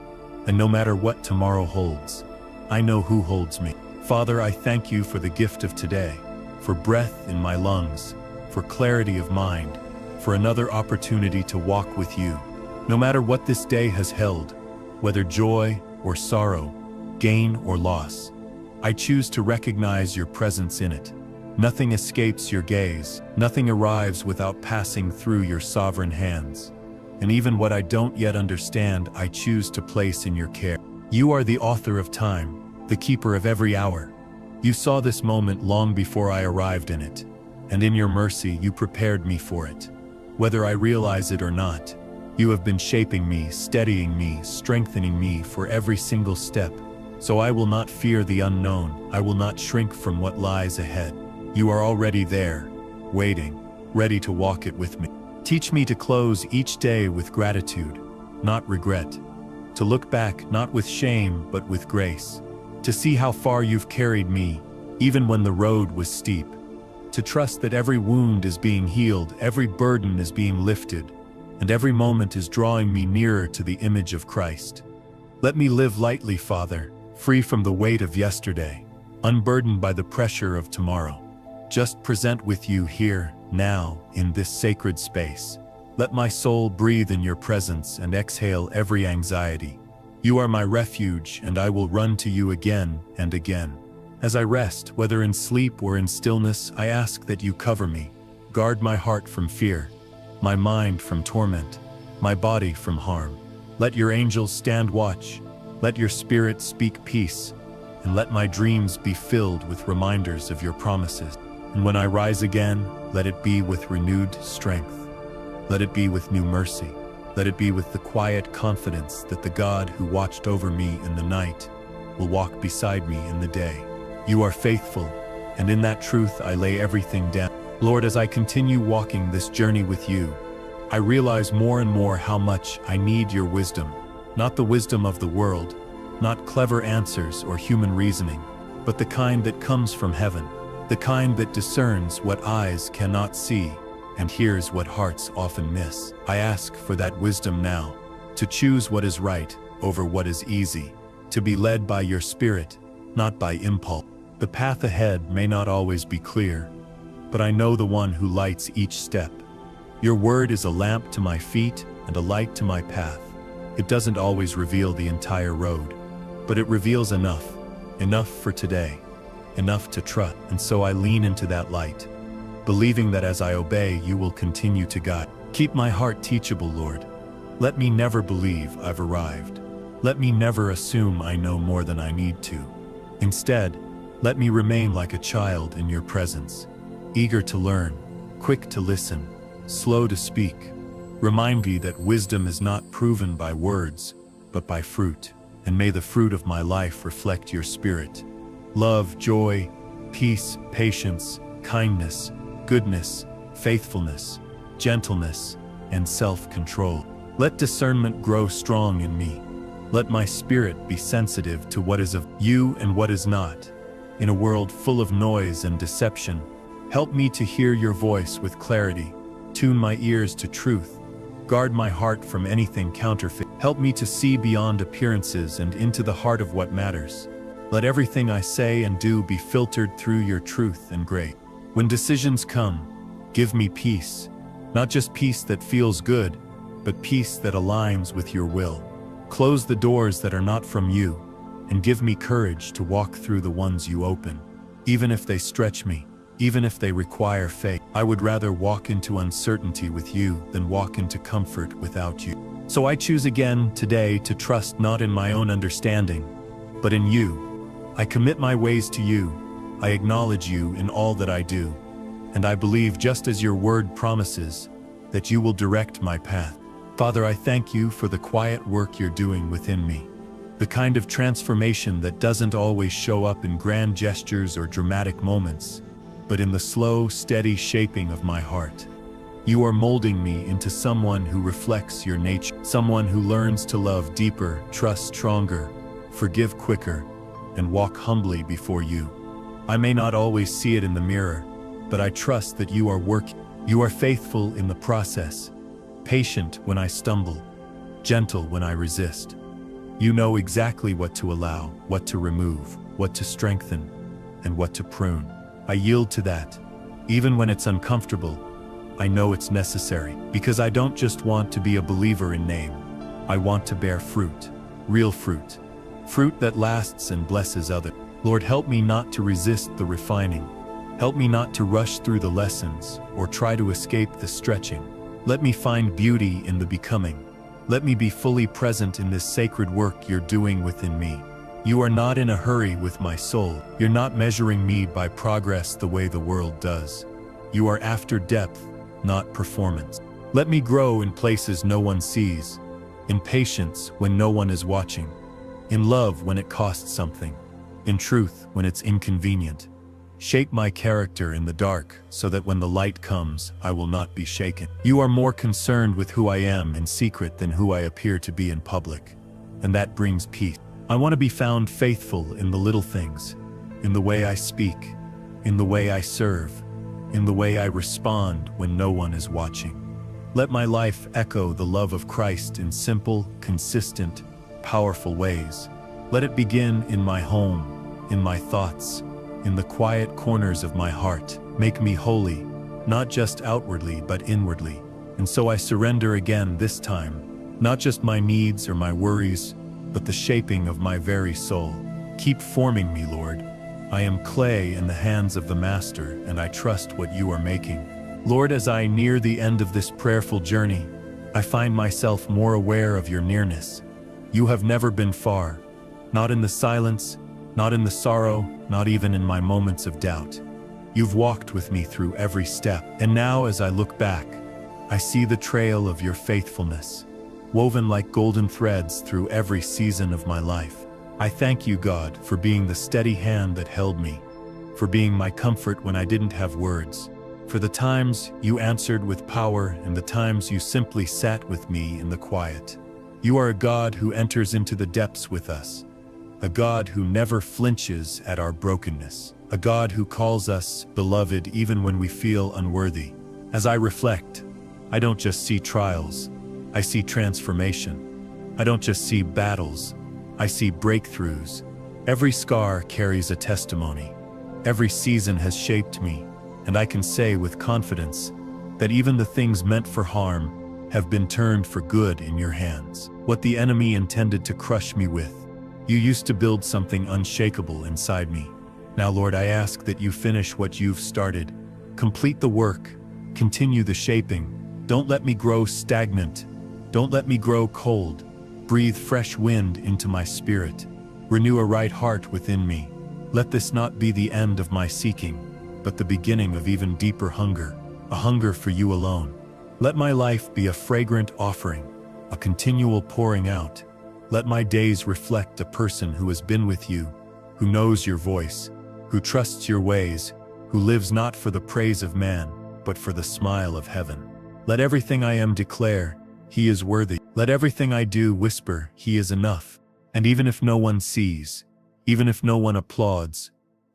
And no matter what tomorrow holds, I know who holds me. Father, I thank you for the gift of today, for breath in my lungs, for clarity of mind, for another opportunity to walk with you. No matter what this day has held, whether joy or sorrow, gain or loss, I choose to recognize your presence in it. Nothing escapes your gaze, nothing arrives without passing through your sovereign hands. And even what I don't yet understand, I choose to place in your care. You are the author of time, the keeper of every hour. You saw this moment long before I arrived in it, and in your mercy you prepared me for it. Whether I realize it or not, you have been shaping me, steadying me, strengthening me for every single step. So I will not fear the unknown, I will not shrink from what lies ahead. You are already there, waiting, ready to walk it with me. Teach me to close each day with gratitude, not regret. To look back not with shame, but with grace. To see how far you've carried me, even when the road was steep. To trust that every wound is being healed, every burden is being lifted, and every moment is drawing me nearer to the image of Christ. Let me live lightly, Father, free from the weight of yesterday, unburdened by the pressure of tomorrow. Just present with you here, now, in this sacred space. Let my soul breathe in your presence and exhale every anxiety. You are my refuge, and I will run to you again and again. As I rest, whether in sleep or in stillness, I ask that you cover me. Guard my heart from fear, my mind from torment, my body from harm. Let your angels stand watch. Let your spirit speak peace, and let my dreams be filled with reminders of your promises. And when I rise again, let it be with renewed strength. Let it be with new mercy. Let it be with the quiet confidence that the God who watched over me in the night will walk beside me in the day. You are faithful, and in that truth I lay everything down. Lord, as I continue walking this journey with you, I realize more and more how much I need your wisdom. Not the wisdom of the world, not clever answers or human reasoning, but the kind that comes from heaven. The kind that discerns what eyes cannot see and hears what hearts often miss. I ask for that wisdom now, to choose what is right over what is easy, to be led by your Spirit, not by impulse. The path ahead may not always be clear, but I know the one who lights each step. Your word is a lamp to my feet and a light to my path. It doesn't always reveal the entire road, but it reveals enough for today. Enough to trust, and so I lean into that light, believing that as I obey, you will continue to guide. Keep my heart teachable, Lord. Let me never believe I've arrived. Let me never assume I know more than I need to. Instead, let me remain like a child in your presence, eager to learn, quick to listen, slow to speak. Remind me that wisdom is not proven by words, but by fruit, and may the fruit of my life reflect your spirit. Love, joy, peace, patience, kindness, goodness, faithfulness, gentleness, and self-control. Let discernment grow strong in me. Let my spirit be sensitive to what is of you and what is not. In a world full of noise and deception, help me to hear your voice with clarity. Tune my ears to truth. Guard my heart from anything counterfeit. Help me to see beyond appearances and into the heart of what matters. Let everything I say and do be filtered through your truth and grace. When decisions come, give me peace. Not just peace that feels good, but peace that aligns with your will. Close the doors that are not from you, and give me courage to walk through the ones you open. Even if they stretch me, even if they require faith, I would rather walk into uncertainty with you than walk into comfort without you. So I choose again today to trust not in my own understanding, but in you. I commit my ways to you. I acknowledge you in all that I do. And I believe, just as your word promises, that you will direct my path. Father, I thank you for the quiet work you're doing within me. The kind of transformation that doesn't always show up in grand gestures or dramatic moments, but in the slow, steady shaping of my heart. You are molding me into someone who reflects your nature, someone who learns to love deeper, trust stronger, forgive quicker, and walk humbly before you. I may not always see it in the mirror, but I trust that you are working. You are faithful in the process, patient when I stumble, gentle when I resist. You know exactly what to allow, what to remove, what to strengthen, and what to prune. I yield to that. Even when it's uncomfortable, I know it's necessary, because I don't just want to be a believer in name. I want to bear fruit, real fruit, fruit that lasts and blesses others. Lord, help me not to resist the refining. Help me not to rush through the lessons or try to escape the stretching. Let me find beauty in the becoming. Let me be fully present in this sacred work you're doing within me. You are not in a hurry with my soul. You're not measuring me by progress the way the world does. You are after depth, not performance. Let me grow in places no one sees, in patience when no one is watching, in love when it costs something, in truth when it's inconvenient. Shape my character in the dark so that when the light comes, I will not be shaken. You are more concerned with who I am in secret than who I appear to be in public, and that brings peace. I want to be found faithful in the little things, in the way I speak, in the way I serve, in the way I respond when no one is watching. Let my life echo the love of Christ in simple, consistent, powerful ways. Let it begin in my home, in my thoughts, in the quiet corners of my heart. Make me holy, not just outwardly but inwardly. And so I surrender again this time, not just my needs or my worries, but the shaping of my very soul. Keep forming me, Lord. I am clay in the hands of the Master, and I trust what you are making. Lord, as I near the end of this prayerful journey, I find myself more aware of your nearness. You have never been far, not in the silence, not in the sorrow, not even in my moments of doubt. You've walked with me through every step, and now as I look back, I see the trail of your faithfulness, woven like golden threads through every season of my life. I thank you, God, for being the steady hand that held me, for being my comfort when I didn't have words, for the times you answered with power and the times you simply sat with me in the quiet. You are a God who enters into the depths with us, a God who never flinches at our brokenness, a God who calls us beloved even when we feel unworthy. As I reflect, I don't just see trials, I see transformation. I don't just see battles, I see breakthroughs. Every scar carries a testimony. Every season has shaped me, and I can say with confidence that even the things meant for harm have been turned for good in your hands. What the enemy intended to crush me with, you used to build something unshakable inside me. Now, Lord, I ask that you finish what you've started. Complete the work. Continue the shaping. Don't let me grow stagnant. Don't let me grow cold. Breathe fresh wind into my spirit. Renew a right heart within me. Let this not be the end of my seeking, but the beginning of even deeper hunger, a hunger for you alone. Let my life be a fragrant offering, a continual pouring out. Let my days reflect a person who has been with you, who knows your voice, who trusts your ways, who lives not for the praise of man, but for the smile of heaven. Let everything I am declare, He is worthy. Let everything I do whisper, He is enough. And even if no one sees, even if no one applauds,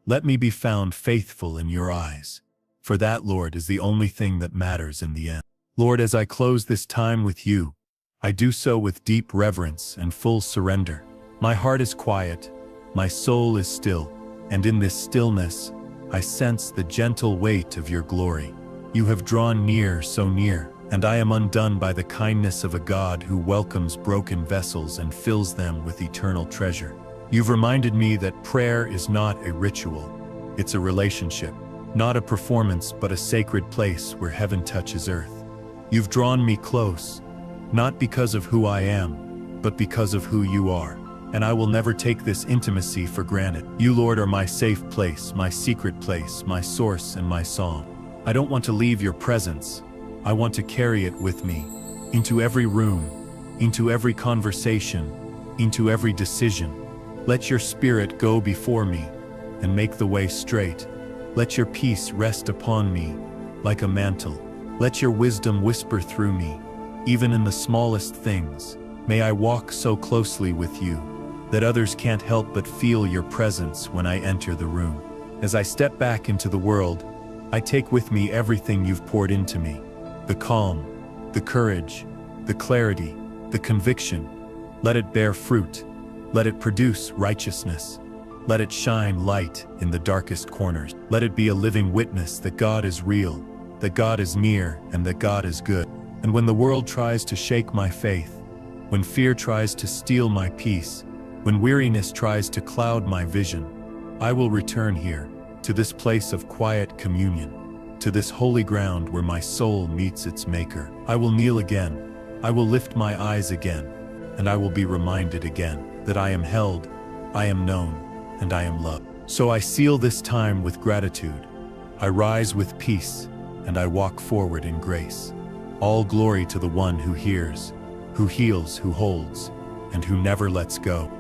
let me be found faithful in your eyes. For that, Lord, is the only thing that matters in the end. Lord, as I close this time with you, I do so with deep reverence and full surrender. My heart is quiet, my soul is still, and in this stillness, I sense the gentle weight of your glory. You have drawn near, so near, and I am undone by the kindness of a God who welcomes broken vessels and fills them with eternal treasure. You've reminded me that prayer is not a ritual, it's a relationship, not a performance but a sacred place where heaven touches earth. You've drawn me close, not because of who I am, but because of who you are, and I will never take this intimacy for granted. You, Lord, are my safe place, my secret place, my source and my song. I don't want to leave your presence. I want to carry it with me, into every room, into every conversation, into every decision. Let your Spirit go before me and make the way straight. Let your peace rest upon me like a mantle. Let your wisdom whisper through me, even in the smallest things. May I walk so closely with you that others can't help but feel your presence when I enter the room. As I step back into the world, I take with me everything you've poured into me. The calm, the courage, the clarity, the conviction. Let it bear fruit. Let it produce righteousness. Let it shine light in the darkest corners. Let it be a living witness that God is real, that God is near, and that God is good. And when the world tries to shake my faith, when fear tries to steal my peace, when weariness tries to cloud my vision, I will return here, to this place of quiet communion, to this holy ground where my soul meets its Maker. I will kneel again, I will lift my eyes again, and I will be reminded again that I am held, I am known, and I am loved. So I seal this time with gratitude. I rise with peace, and I walk forward in grace. All glory to the one who hears, who heals, who holds, and who never lets go.